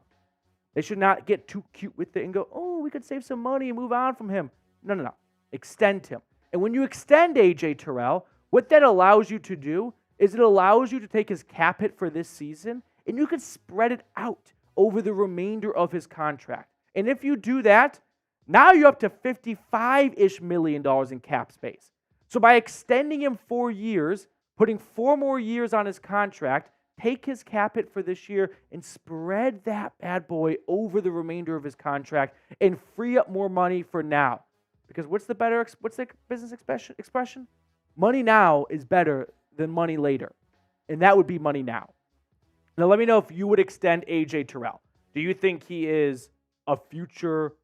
They should not get too cute with it and go, oh, we could save some money and move on from him. No. Extend him. And when you extend A.J. Terrell, what that allows you to do is it allows you to take his cap hit for this season, and you can spread it out over the remainder of his contract. And if you do that, now you're up to $55-ish million in cap space. So by extending him 4 years, putting 4 more years on his contract, take his cap hit for this year and spread that bad boy over the remainder of his contract and free up more money for now. Because what's the business expression? Money now is better than money later. And that would be money now. Now let me know if you would extend A.J. Terrell. Do you think he is a future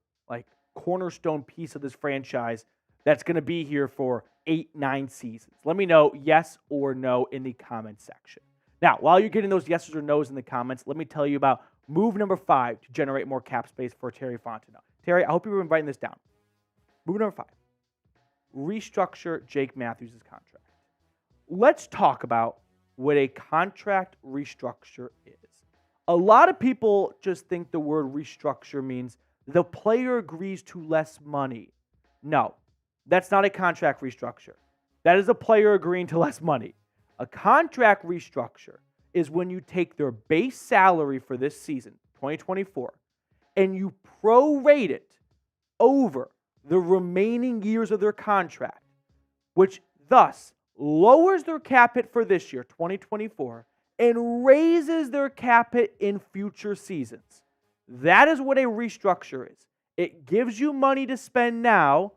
cornerstone piece of this franchise that's going to be here for 8-9 seasons? Let me know yes or no in the comments section. Now, while you're getting those yeses or nos in the comments, let me tell you about move number 5 to generate more cap space for Terry Fontenot. Terry, I hope you've been writing this down. Move number 5. Restructure Jake Matthews' contract. Let's talk about what a contract restructure is. A lot of people just think the word restructure means the player agrees to less money. No, That's not a contract restructure. That is a player agreeing to less money. A contract restructure is when you take their base salary for this season, 2024, and you prorate it over the remaining years of their contract, which thus lowers their cap hit for this year, 2024, and raises their cap hit in future seasons. That is what a restructure is. It gives you money to spend now,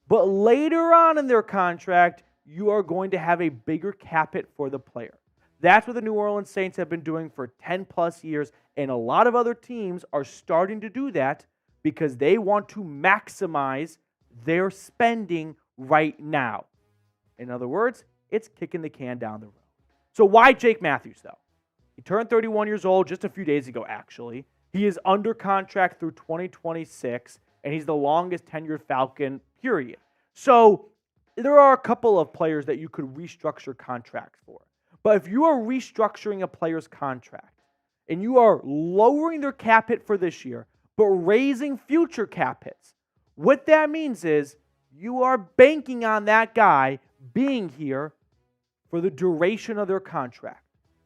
but later on in their contract, you are going to have a bigger cap hit for the player. That's what the New Orleans Saints have been doing for 10 plus years, and a lot of other teams are starting to do that because they want to maximize their spending right now. In other words, it's kicking the can down the road. So why Jake Matthews, though? He turned 31 years old just a few days ago, actually. He is under contract through 2026, and he's the longest tenured Falcon, period. So there are a couple of players that you could restructure contracts for. But if you are restructuring a player's contract and you are lowering their cap hit for this year, but raising future cap hits, what that means is you are banking on that guy being here for the duration of their contract.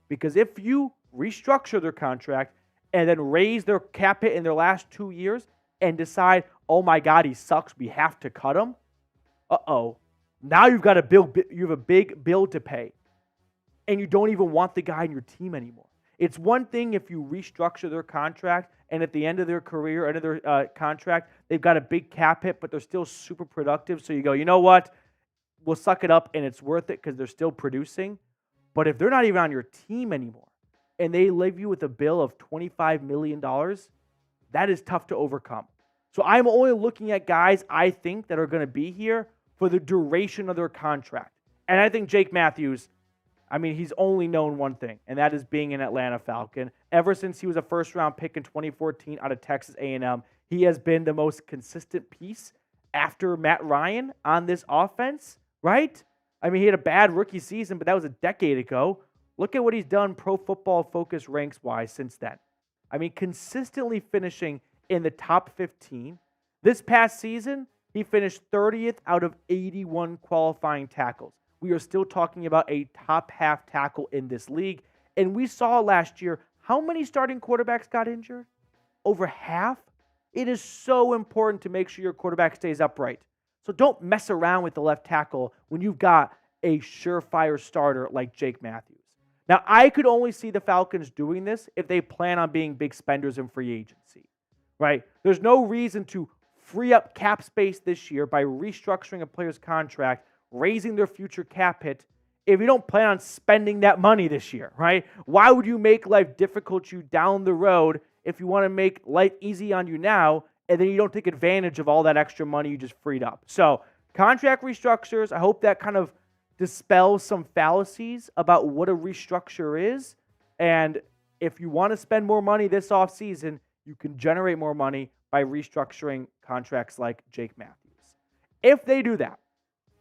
Because if you restructure their contract and then raise their cap hit in their last 2 years and decide, oh my God, he sucks, we have to cut him. Now you have a big bill to pay. And you don't even want the guy in your team anymore. It's one thing if you restructure their contract and at the end of their career, end of their contract, they've got a big cap hit, but they're still super productive. So you go, you know what? We'll suck it up and it's worth it because they're still producing. But if they're not even on your team anymore and they leave you with a bill of $25 million, that is tough to overcome. So I'm only looking at guys I think that are going to be here for the duration of their contract. And I think Jake Matthews, he's only known one thing, and that is being an Atlanta Falcon. Ever since he was a first-round pick in 2014 out of Texas A&M, he has been the most consistent piece after Matt Ryan on this offense, right? He had a bad rookie season, but that was a decade ago. Look at what he's done Pro Football Focus ranks-wise since then. Consistently finishing in the top 15. This past season, he finished 30th out of 81 qualifying tackles. We are still talking about a top half tackle in this league. And we saw last year how many starting quarterbacks got injured? Over half. It is so important to make sure your quarterback stays upright. So don't mess around with the left tackle when you've got a surefire starter like Jake Matthews. Now, I could only see the Falcons doing this if they plan on being big spenders in free agency, right? There's no reason to free up cap space this year by restructuring a player's contract, raising their future cap hit, if you don't plan on spending that money this year, right? Why would you make life difficult you down the road if you want to make life easy on you now, and then you don't take advantage of all that extra money you just freed up? So contract restructures, I hope that kind of dispels some fallacies about what a restructure is. And if you want to spend more money this offseason, you can generate more money by restructuring contracts like Jake Matthews. If they do that,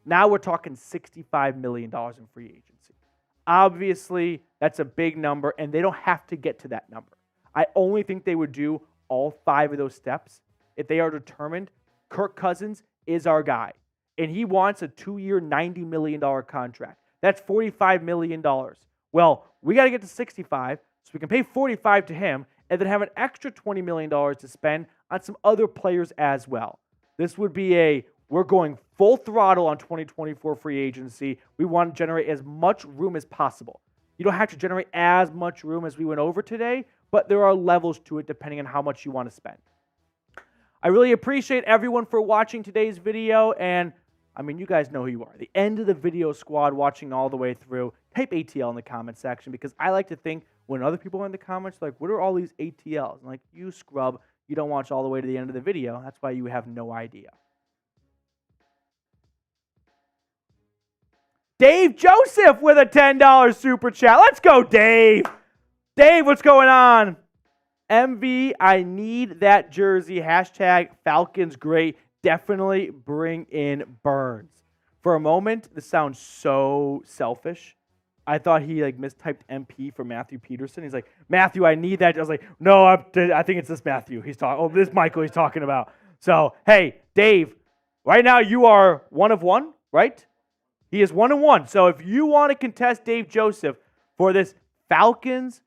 now we're talking $65 million in free agency. Obviously, that's a big number, and they don't have to get to that number. I only think they would do all 5 of those steps if they are determined Kirk Cousins is our guy, and he wants a 2-year, $90 million contract. That's $45 million. Well, we got to get to 65 so we can pay 45 to him and then have an extra $20 million to spend on some other players as well. This would be we're going full throttle on 2024 free agency. We want to generate as much room as possible. You don't have to generate as much room as we went over today, but there are levels to it depending on how much you want to spend. I really appreciate everyone for watching today's video, and you guys know who you are. The end of the video squad watching all the way through. Type ATL in the comment section because I like to think when other people are in the comments, like, what are all these ATLs? I'm like, you scrub, you don't watch all the way to the end of the video. That's why you have no idea. Dave Joseph with a $10 super chat. Let's go, Dave. Dave, what's going on? MV, I need that jersey. Hashtag Falcons great. Definitely bring in Burns. For a moment, this sounds so selfish. I thought he mistyped MP for Matthew Peterson. He's like, Matthew, I need that. I was like, no, I think it's this Matthew. This Michael he's talking about. So, hey, Dave, Right now, you are 1 of 1, right? He is 1 of 1. So if you want to contest Dave Joseph for this Falcons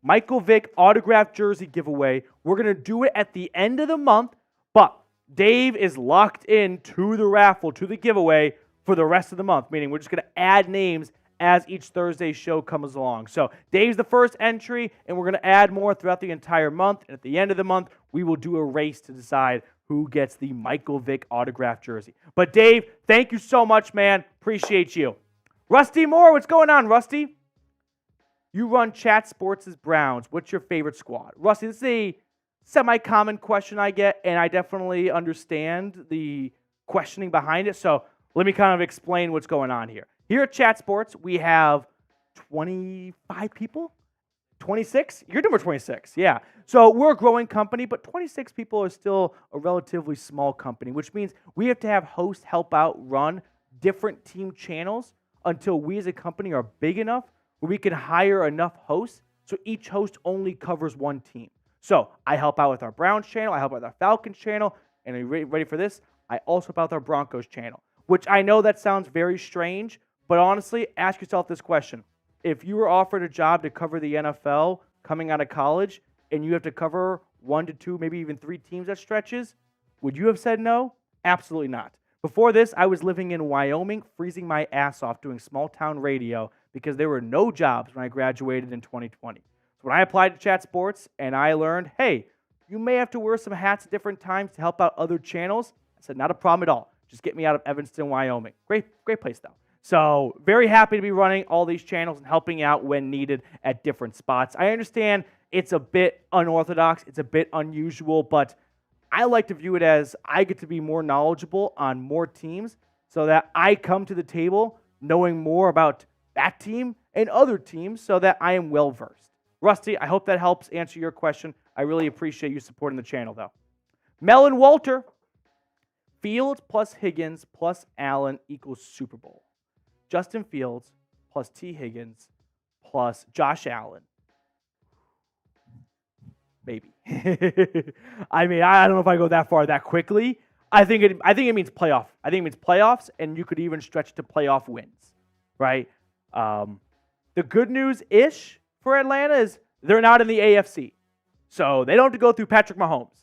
Michael Vick autographed jersey giveaway, we're going to do it at the end of the month, but Dave is locked in to the raffle, to the giveaway for the rest of the month, meaning we're just going to add names as each Thursday show comes along. So Dave's the first entry, and we're going to add more throughout the entire month. And at the end of the month, we will do a race to decide who gets the Michael Vick autographed jersey. But Dave, thank you so much, man. Appreciate you. Rusty Moore, what's going on, Rusty? You run Chat Sports' Browns. What's your favorite squad? Rusty, this is a semi-common question I get, and I definitely understand the questioning behind it. So let me kind of explain what's going on here. Here at Chat Sports, we have 25 people? 26? You're number 26, yeah. So we're a growing company, but 26 people are still a relatively small company, which means we have to have hosts help out run different team channels until we as a company are big enough where we can hire enough hosts so each host only covers one team. So I help out with our Browns channel, I help out with our Falcons channel, and are you ready for this? I also help out with our Broncos channel, which I know that sounds very strange, but honestly, ask yourself this question. If you were offered a job to cover the NFL coming out of college and you have to cover 1 to 2, maybe even 3 teams at stretches, would you have said no? Absolutely not. Before this, I was living in Wyoming, freezing my ass off doing small town radio because there were no jobs when I graduated in 2020. So when I applied to Chat Sports and I learned, hey, you may have to wear some hats at different times to help out other channels, I said, not a problem at all. Just get me out of Evanston, Wyoming. Great place though. So very happy to be running all these channels and helping out when needed at different spots. I understand it's a bit unorthodox, it's a bit unusual, but I like to view it as I get to be more knowledgeable on more teams so that I come to the table knowing more about that team and other teams so that I am well-versed. Rusty, I hope that helps answer your question. I really appreciate you supporting the channel, though. Melon Walter, Fields plus Higgins plus Allen equals Super Bowl. Justin Fields plus T. Higgins plus Josh Allen. Maybe. I mean, I don't know if I go that far that quickly. I think it means playoff. I think it means playoffs, and you could even stretch to playoff wins, right? The good news-ish for Atlanta is they're not in the AFC. So they don't have to go through Patrick Mahomes.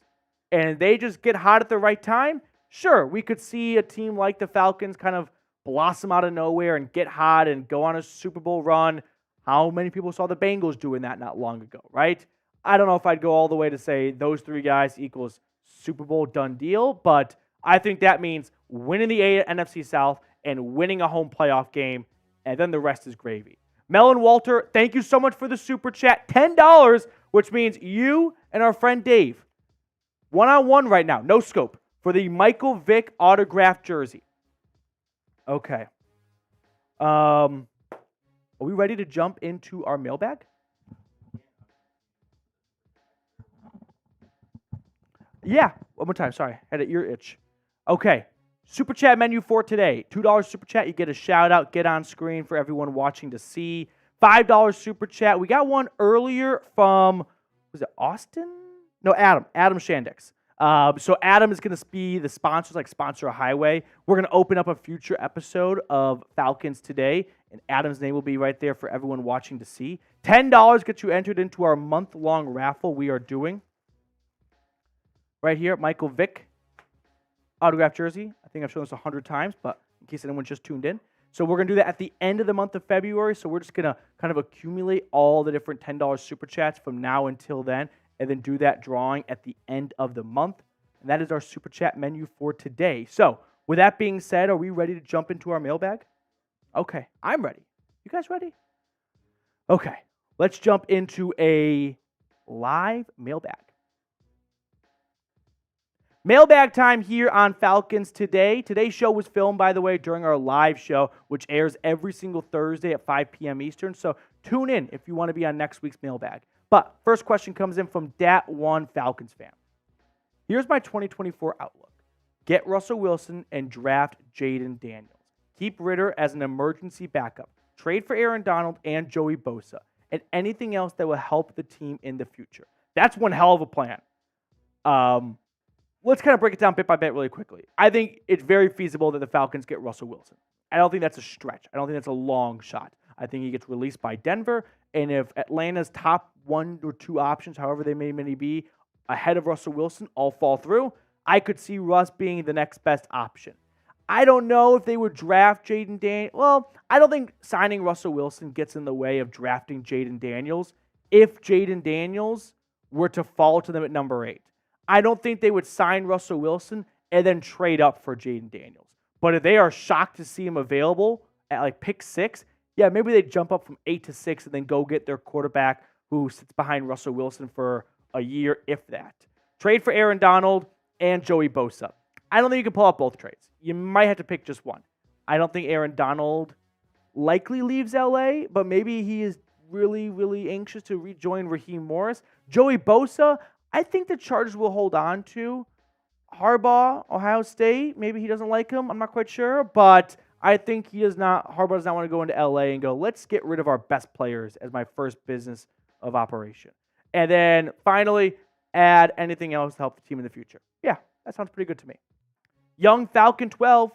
And they just get hot at the right time. Sure, we could see a team like the Falcons kind of blossom out of nowhere and get hot and go on a Super Bowl run. How many people saw the Bengals doing that not long ago, right? I don't know if I'd go all the way to say those 3 guys equals Super Bowl done deal, but I think that means winning the NFC South and winning a home playoff game, and then the rest is gravy. Melon Walter, thank you so much for the super chat. $10, which means you and our friend Dave, one-on-one right now, no scope, for the Michael Vick autographed jersey. Okay. Are we ready to jump into our mailbag? Yeah, one more time. Sorry, had an ear itch. Okay, super chat menu for today. $2 super chat, you get a shout out, get on screen for everyone watching to see. $5 super chat. We got one earlier from, was it Austin? No, Adam Shandix. So Adam is going to be the sponsor, like sponsor a highway. We're going to open up a future episode of Falcons Today, and Adam's name will be right there for everyone watching to see. $10 gets you entered into our month-long raffle we are doing. Right here, Michael Vick, autographed jersey. I think I've shown this 100 times, but in case anyone just tuned in. So we're going to do that at the end of the month of February. So we're just going to kind of accumulate all the different $10 super chats from now until then, and then do that drawing at the end of the month. And that is our super chat menu for today. So with that being said, are we ready to jump into our mailbag? Okay, I'm ready. You guys ready? Okay, let's jump into a live mailbag. Mailbag time here on Falcons Today. Today's show was filmed, by the way, during our live show, which airs every single Thursday at 5 p.m. Eastern. So tune in if you want to be on next week's mailbag. But first question comes in from Dat1 Falcons fan. Here's my 2024 outlook. Get Russell Wilson and draft Jaden Daniels. Keep Ritter as an emergency backup. Trade for Aaron Donald and Joey Bosa. And anything else that will help the team in the future. That's one hell of a plan. let's kind of break it down bit by bit really quickly. I think it's very feasible that the Falcons get Russell Wilson. I don't think that's a stretch. I don't think that's a long shot. I think he gets released by Denver, and if Atlanta's top 1 or 2 options, however they may be, ahead of Russell Wilson, all fall through, I could see Russ being the next best option. I don't know if they would draft Jaden Daniels. Well, I don't think signing Russell Wilson gets in the way of drafting Jaden Daniels if Jaden Daniels were to fall to them at number 8. I don't think they would sign Russell Wilson and then trade up for Jaden Daniels. But if they are shocked to see him available at like pick 6, yeah, maybe they jump up from 8 to 6 and then go get their quarterback who sits behind Russell Wilson for a year, if that. Trade for Aaron Donald and Joey Bosa. I don't think you can pull out both trades. You might have to pick just one. I don't think Aaron Donald likely leaves LA, but maybe he is really, really anxious to rejoin Raheem Morris. Joey Bosa, I think the Chargers will hold on to. Harbaugh, Ohio State, maybe he doesn't like him. I'm not quite sure, but I think Harbaugh does not want to go into LA and go, let's get rid of our best players as my first business of operation. And then finally, add anything else to help the team in the future. Yeah, that sounds pretty good to me. Young Falcon 12.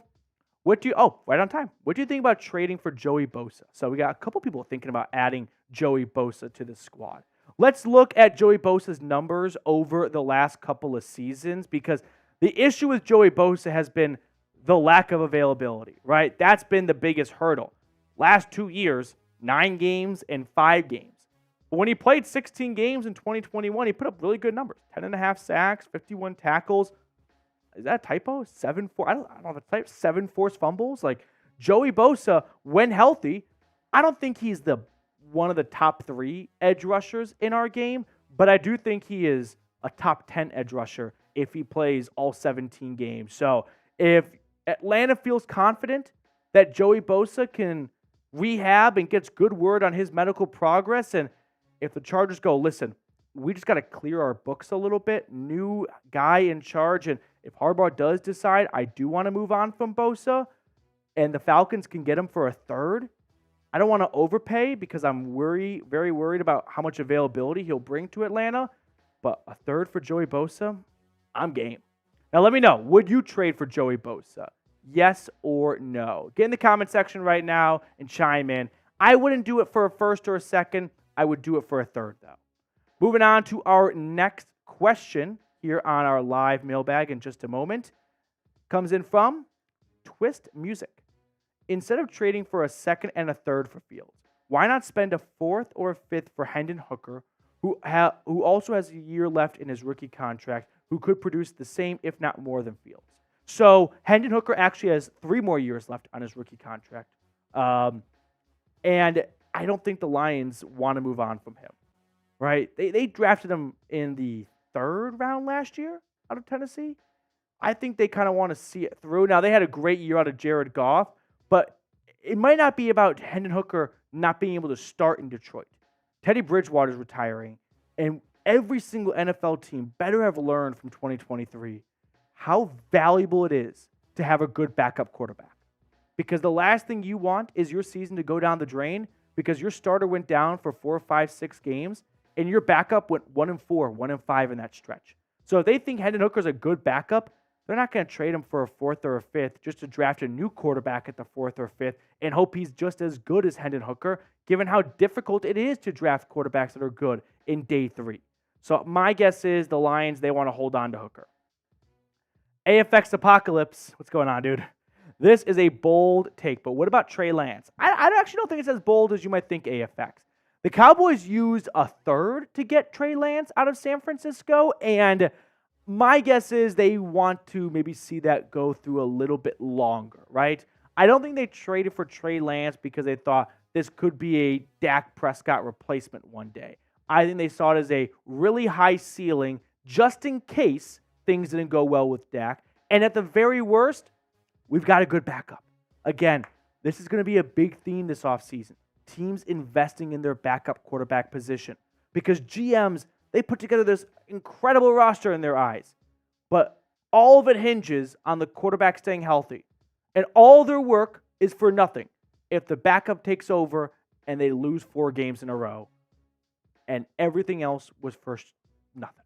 Right on time. What do you think about trading for Joey Bosa? So we got a couple people thinking about adding Joey Bosa to the squad. Let's look at Joey Bosa's numbers over the last couple of seasons, because the issue with Joey Bosa has been the lack of availability, right? That's been the biggest hurdle. Last 2 years, 9 games and 5 games. But when he played 16 games in 2021, he put up really good numbers. 10.5 sacks, 51 tackles. Is that a typo? 7 forced fumbles. Like, Joey Bosa, when healthy, I don't think he's one of the top 3 edge rushers in our game, but I do think he is a top 10 edge rusher if he plays all 17 games. So if Atlanta feels confident that Joey Bosa can rehab and gets good word on his medical progress, and if the Chargers go, listen, we just got to clear our books a little bit, new guy in charge, and if Harbaugh does decide, I do want to move on from Bosa, and the Falcons can get him for a third, I don't want to overpay because I'm very worried about how much availability he'll bring to Atlanta, but a third for Joey Bosa, I'm game. Now let me know, would you trade for Joey Bosa? Yes or no? Get in the comment section right now and chime in. I wouldn't do it for a first or a second. I would do it for a third, though. Moving on to our next question here on our live mailbag in just a moment. Comes in from Twist Music. Instead of trading for a second and a third for Fields, why not spend a 4th or a 5th for Hendon Hooker, who also has a year left in his rookie contract, who could produce the same, if not more, than Fields? So Hendon Hooker actually has 3 more years left on his rookie contract. And I don't think the Lions want to move on from him, right? They drafted him in the 3rd round last year out of Tennessee. I think they kind of want to see it through. Now, they had a great year out of Jared Goff, but it might not be about Hendon Hooker not being able to start in Detroit. Teddy Bridgewater's retiring, and every single NFL team better have learned from 2023 how valuable it is to have a good backup quarterback. Because the last thing you want is your season to go down the drain because your starter went down for 4, 5, 6 games, and your backup went 1-4, 1-5 in that stretch. So if they think Hendon Hooker's a good backup, they're not going to trade him for a 4th or a 5th just to draft a new quarterback at the 4th or 5th and hope he's just as good as Hendon Hooker, given how difficult it is to draft quarterbacks that are good in day 3. So my guess is the Lions, they want to hold on to Hooker. AFX Apocalypse. What's going on, dude? This is a bold take, but what about Trey Lance? I actually don't think it's as bold as you might think, AFX. The Cowboys used a 3rd to get Trey Lance out of San Francisco, and my guess is they want to maybe see that go through a little bit longer, right? I don't think they traded for Trey Lance because they thought this could be a Dak Prescott replacement one day. I think they saw it as a really high ceiling just in case things didn't go well with Dak. And at the very worst, we've got a good backup. Again, this is going to be a big theme this offseason. Teams investing in their backup quarterback position because GMs, they put together this incredible roster in their eyes. But all of it hinges on the quarterback staying healthy. And all their work is for nothing if the backup takes over and they lose 4 games in a row. And everything else was for nothing.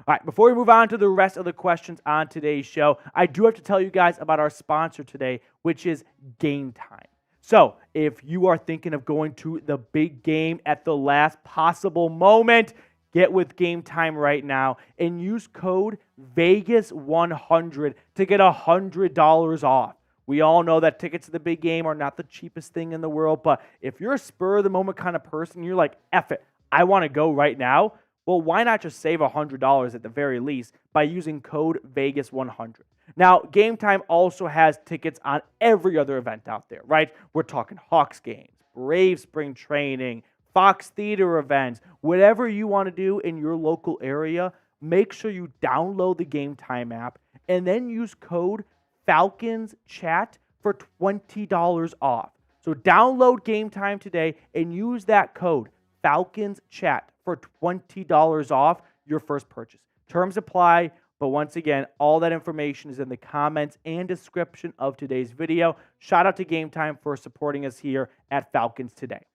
All right, before we move on to the rest of the questions on today's show, I do have to tell you guys about our sponsor today, which is Game Time. So, if you are thinking of going to the big game at the last possible moment, get with Game Time right now and use code VEGAS100 to get $100 off. We all know that tickets to the big game are not the cheapest thing in the world, but if you're a spur-of-the-moment kind of person, you're like, F it, I want to go right now, well, why not just save $100 at the very least by using code VEGAS100? Now, Game Time also has tickets on every other event out there, right? We're talking Hawks games, Braves spring training, Fox Theater events, whatever you want to do in your local area, make sure you download the Game Time app and then use code Falcons Chat for $20 off. So download Game Time today and use that code Falcons Chat for $20 off your first purchase. Terms apply, but once again, all that information is in the comments and description of today's video. Shout out to Game Time for supporting us here at Falcons Today.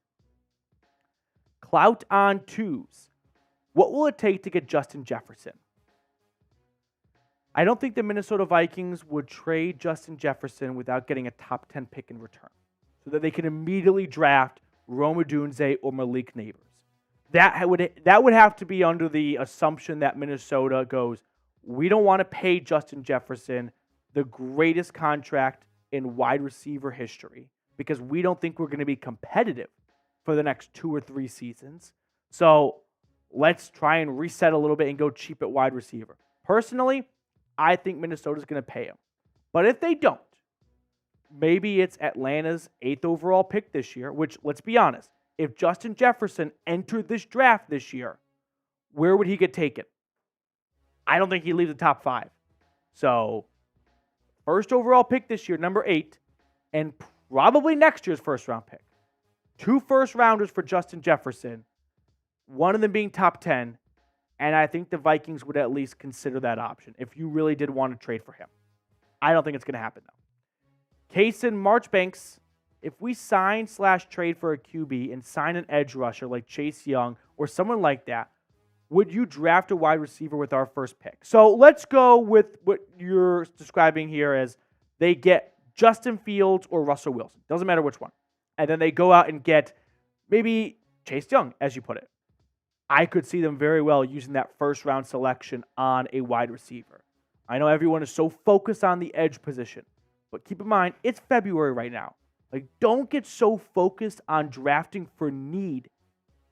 Clout on twos. What will it take to get Justin Jefferson? I don't think the Minnesota Vikings would trade Justin Jefferson without getting a top 10 pick in return so that they can immediately draft Rome Odunze or Malik Neighbors. That would have to be under the assumption that Minnesota goes, we don't want to pay Justin Jefferson the greatest contract in wide receiver history because we don't think we're going to be competitive for the next 2 or 3 seasons. So let's try and reset a little bit and go cheap at wide receiver. Personally, I think Minnesota's going to pay him. But if they don't, maybe it's Atlanta's 8th overall pick this year, which, let's be honest, if Justin Jefferson entered this draft this year, where would he get taken? I don't think he'd leave the top 5. So, first overall pick this year, number 8, and probably next year's first round pick. 2 first rounders for Justin Jefferson, one of them being top 10, and I think the Vikings would at least consider that option if you really did want to trade for him. I don't think it's going to happen, though. Kaysen Marchbanks, if we sign/trade for a QB and sign an edge rusher like Chase Young or someone like that, would you draft a wide receiver with our first pick? So let's go with what you're describing here as they get Justin Fields or Russell Wilson. Doesn't matter which one. And then they go out and get maybe Chase Young, as you put it. I could see them very well using that first-round selection on a wide receiver. I know everyone is so focused on the edge position, but keep in mind, it's February right now. Like, don't get so focused on drafting for need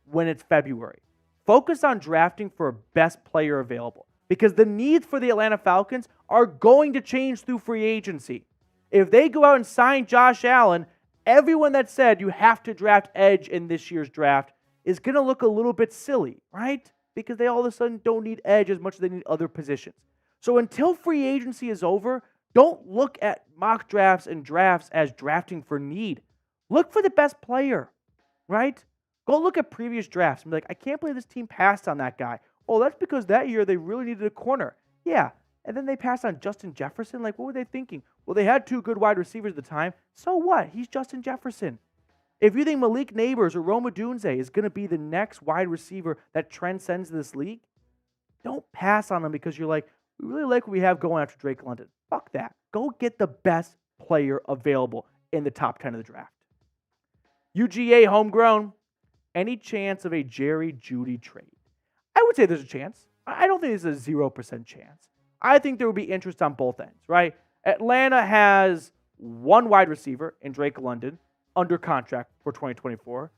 when it's February. Focus on drafting for best player available because the needs for the Atlanta Falcons are going to change through free agency. If they go out and sign Josh Allen, everyone that said you have to draft edge in this year's draft is going to look a little bit silly, right? Because they all of a sudden don't need edge as much as they need other positions. So until free agency is over, don't look at mock drafts and drafts as drafting for need. Look for the best player, right? Go look at previous drafts and be like, I can't believe this team passed on that guy. Oh, that's because that year they really needed a corner. Yeah, and then they passed on Justin Jefferson. Like, what were they thinking? Well, they had 2 good wide receivers at the time. So what? He's Justin Jefferson. If you think Malik Neighbors or Rome Odunze is going to be the next wide receiver that transcends this league, don't pass on them because you're like, we really like what we have going after Drake London. Fuck that. Go get the best player available in the top 10 of the draft. UGA homegrown. Any chance of a Jerry Jeudy trade? I would say there's a chance. I don't think there's a 0% chance. I think there would be interest on both ends, right? Atlanta has 1 wide receiver in Drake London under contract for 2024.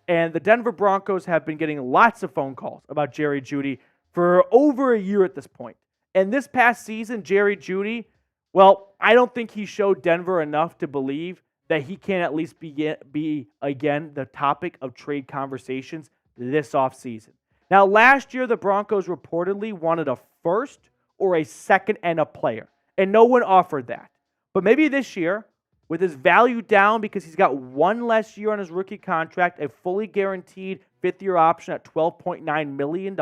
And the Denver Broncos have been getting lots of phone calls about Jerry Jeudy for over a year at this point. And this past season, Jerry Jeudy, well, I don't think he showed Denver enough to believe that he can at least be again, the topic of trade conversations this offseason. Now, last year, the Broncos reportedly wanted a first or a second and a player, and no one offered that. But maybe this year, with his value down because he's got 1 less year on his rookie contract, a fully guaranteed 5th-year option at $12.9 million,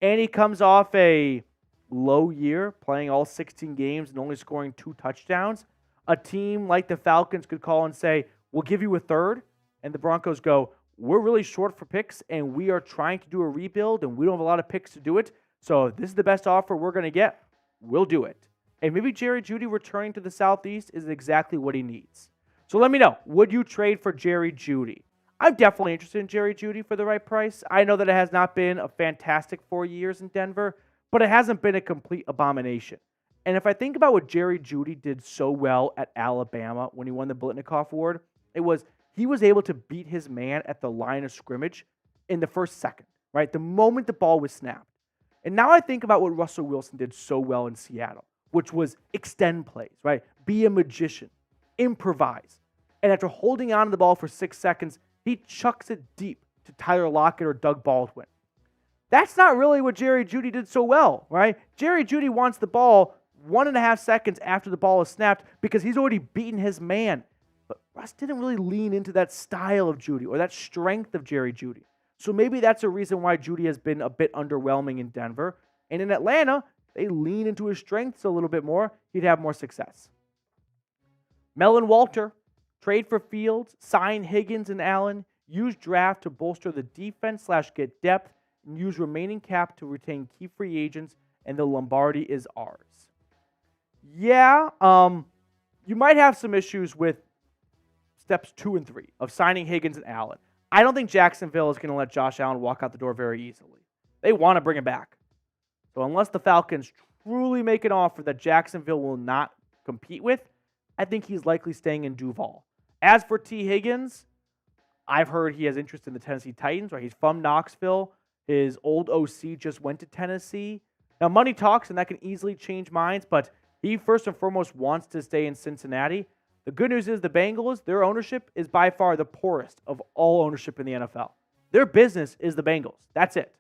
and he comes off a low year, playing all 16 games and only scoring 2 touchdowns, a team like the Falcons could call and say, we'll give you a third, and the Broncos go, we're really short for picks, and we are trying to do a rebuild, and we don't have a lot of picks to do it, So if this is the best offer we're going to get, we'll do it. And maybe Jerry Jeudy returning to the Southeast is exactly what he needs. So let me know, would you trade for Jerry Jeudy? I'm definitely interested in Jerry Jeudy for the right price. I know that it has not been a fantastic 4 years in Denver, but it hasn't been a complete abomination. And if I think about what Jerry Jeudy did so well at Alabama when he won the Blitnikoff Award, it was he was able to beat his man at the line of scrimmage in the first second, right? The moment the ball was snapped. And now I think about what Russell Wilson did so well in Seattle, which was extend plays, right? Be a magician, improvise. And after holding on to the ball for 6 seconds, he chucks it deep to Tyler Lockett or Doug Baldwin. That's not really what Jerry Jeudy did so well, right? Jerry Jeudy wants the ball 1.5 seconds after the ball is snapped because he's already beaten his man. But Russ didn't really lean into that style of Jeudy or that strength of Jerry Jeudy. So maybe that's a reason why Jeudy has been a bit underwhelming in Denver. And in Atlanta, they lean into his strengths a little bit more. He'd have more success. Melvin Walter, trade for Fields, sign Higgins and Allen, use draft to bolster the defense / get depth, and use remaining cap to retain key free agents, and the Lombardi is ours. Yeah, you might have some issues with steps 2 and 3 of signing Higgins and Allen. I don't think Jacksonville is going to let Josh Allen walk out the door very easily. They want to bring him back. So unless the Falcons truly make an offer that Jacksonville will not compete with, I think he's likely staying in Duval. As for T. Higgins, I've heard he has interest in the Tennessee Titans, right? He's from Knoxville. His old OC just went to Tennessee. Now, money talks, and that can easily change minds, but he first and foremost wants to stay in Cincinnati. The good news is the Bengals, their ownership is by far the poorest of all ownership in the NFL. Their business is the Bengals. That's it.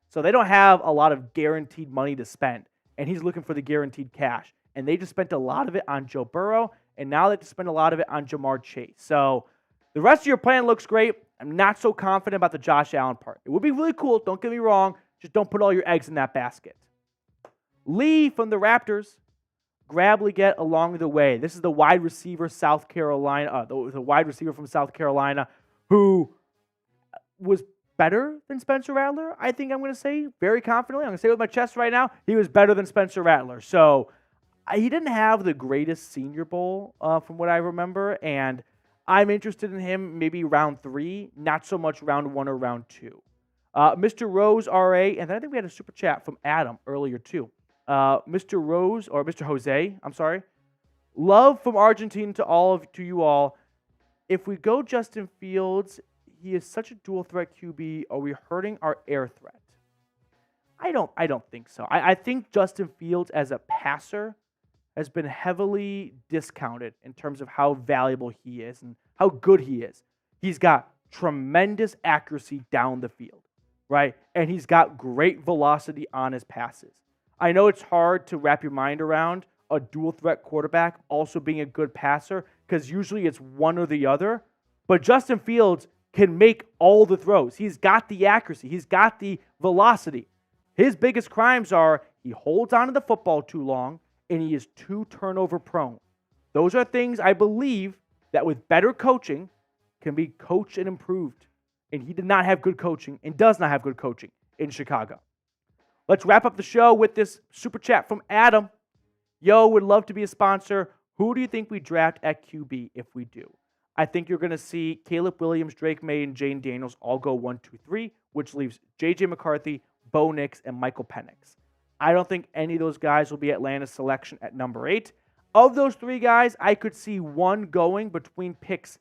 So they don't have a lot of guaranteed money to spend, and he's looking for the guaranteed cash. And they just spent a lot of it on Joe Burrow, and now they just spend a lot of it on Jamar Chase. So the rest of your plan looks great. I'm not so confident about the Josh Allen part. It would be really cool, don't get me wrong. Just don't put all your eggs in that basket. Lee from the Raptors, grab Leggett along the way. This is the wide receiver South Carolina, the wide receiver from South Carolina who was better than Spencer Rattler. I think I'm going to say very confidently. I'm going to say it with my chest right now. He was better than Spencer Rattler. So he didn't have the greatest Senior Bowl from what I remember, and I'm interested in him maybe round 3, not so much round 1 or round 2. Mr. Rose, RA, and then I think we had a super chat from Adam earlier too. Mr. Rose, or Mr. Jose, I'm sorry. Love from Argentina to you all. If we go Justin Fields, he is such a dual threat QB. Are we hurting our air threat? I don't think so. I think Justin Fields as a passer has been heavily discounted in terms of how valuable he is and how good he is. He's got tremendous accuracy down the field, right? And he's got great velocity on his passes. I know it's hard to wrap your mind around a dual threat quarterback also being a good passer because usually it's one or the other. But Justin Fields can make all the throws. He's got the accuracy. He's got the velocity. His biggest crimes are he holds onto the football too long and he is too turnover prone. Those are things I believe that with better coaching can be coached and improved. And he did not have good coaching and does not have good coaching in Chicago. Let's wrap up the show with this super chat from Adam. Yo, would love to be a sponsor. Who do you think we draft at QB if we do? I think you're going to see Caleb Williams, Drake May, and Jane Daniels all go 1, 2, 3, which leaves J.J. McCarthy, Bo Nix, and Michael Penix. I don't think any of those guys will be Atlanta's selection at number 8. Of those 3 guys, I could see one going between picks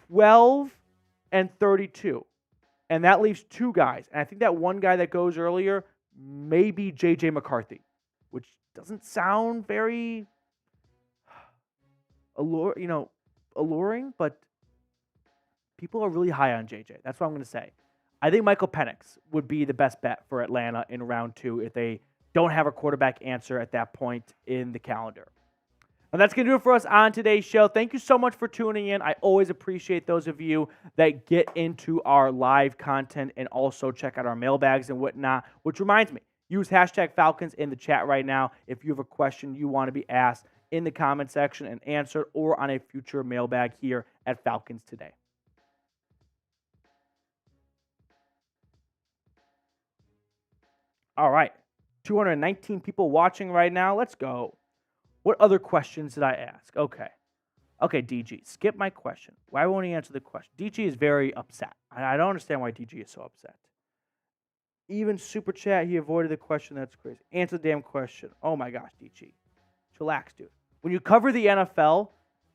12 and 32. And that leaves 2 guys. And I think that one guy that goes earlier may be J.J. McCarthy, which doesn't sound very alluring, but people are really high on J.J. That's what I'm going to say. I think Michael Penix would be the best bet for Atlanta in round 2 if they don't have a quarterback answer at that point in the calendar. And that's going to do it for us on today's show. Thank you so much for tuning in. I always appreciate those of you that get into our live content and also check out our mailbags and whatnot, which reminds me, use hashtag Falcons in the chat right now if you have a question you want to be asked in the comment section and answered or on a future mailbag here at Falcons Today. All right. 219 people watching right now. Let's go. What other questions did I ask? Okay, DG, skip my question. Why won't he answer the question? DG is very upset. I don't understand why DG is so upset. Even Super Chat, he avoided the question. That's crazy. Answer the damn question. Oh my gosh, DG. Chillax, dude. When you cover the NFL,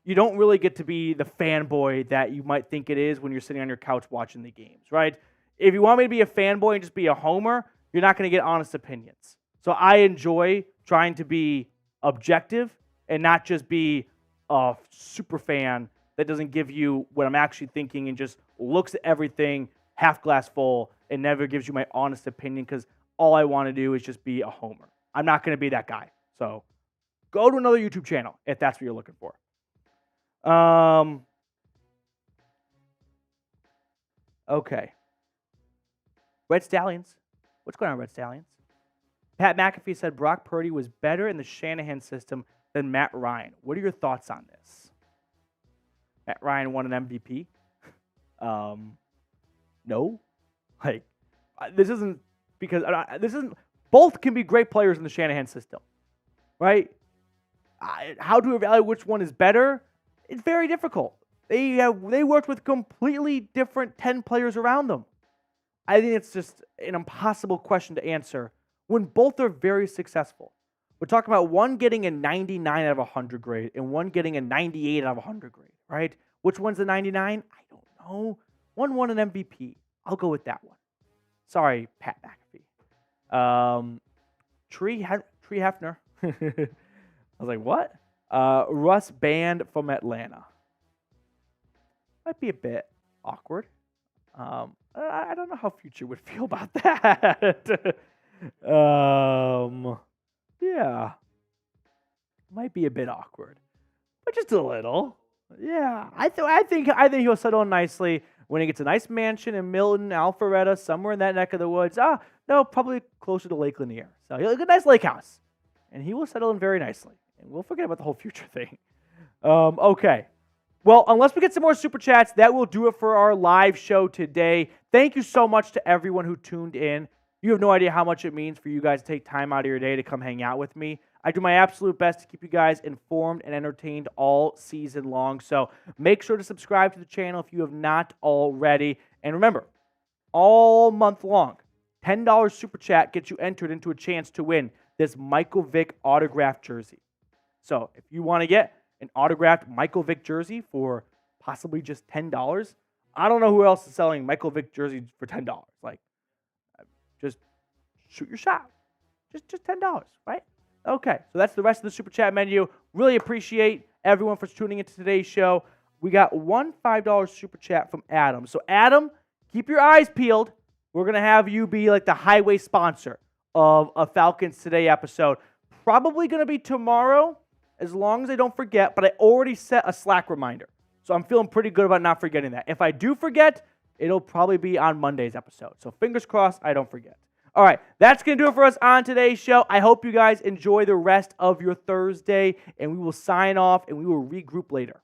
you don't really get to be the fanboy that you might think it is when you're sitting on your couch watching the games, right? If you want me to be a fanboy and just be a homer, you're not going to get honest opinions. So I enjoy trying to be objective and not just be a super fan that doesn't give you what I'm actually thinking and just looks at everything half glass full and never gives you my honest opinion because all I want to do is just be a homer. I'm not going to be that guy. So go to another YouTube channel if that's what you're looking for. Okay. Red Stallions. What's going on, Red Stallions? Pat McAfee said Brock Purdy was better in the Shanahan system than Matt Ryan. What are your thoughts on this? Matt Ryan won an MVP. No. Like, this isn't because this isn't. Both can be great players in the Shanahan system, right? How to evaluate which one is better? It's very difficult. They worked with completely different 10 players around them. I think it's just an impossible question to answer when both are very successful. We're talking about one getting a 99 out of 100 grade and one getting a 98 out of 100 grade, right? Which one's a 99? I don't know. One won an MVP. I'll go with that one. Sorry, Pat McAfee. Tree Hefner. I was like, what? Russ Band from Atlanta. Might be a bit awkward. I don't know how Future would feel about that. Yeah. Might be a bit awkward. But just a little. Yeah. I think he'll settle in nicely when he gets a nice mansion in Milton, Alpharetta, somewhere in that neck of the woods. No, probably closer to Lake Lanier. So he'll get a nice lake house. And he will settle in very nicely. And we'll forget about the whole Future thing. Okay. Well, unless we get some more Super Chats, that will do it for our live show today. Thank you so much to everyone who tuned in. You have no idea how much it means for you guys to take time out of your day to come hang out with me. I do my absolute best to keep you guys informed and entertained all season long. So make sure to subscribe to the channel if you have not already. And remember, all month long, $10 Super Chat gets you entered into a chance to win this Michael Vick autographed jersey. So if you want to get an autographed Michael Vick jersey for possibly just $10, I don't know who else is selling Michael Vick jerseys for $10. Like, just shoot your shot. Just $10, right? Okay, so that's the rest of the Super Chat menu. Really appreciate everyone for tuning into today's show. We got one $5 Super Chat from Adam. So Adam, keep your eyes peeled. We're going to have you be like the highway sponsor of a Falcons Today episode. Probably going to be tomorrow, as long as I don't forget, but I already set a Slack reminder. So I'm feeling pretty good about not forgetting that. If I do forget, it'll probably be on Monday's episode. So fingers crossed I don't forget. All right, that's going to do it for us on today's show. I hope you guys enjoy the rest of your Thursday, and we will sign off, and we will regroup later.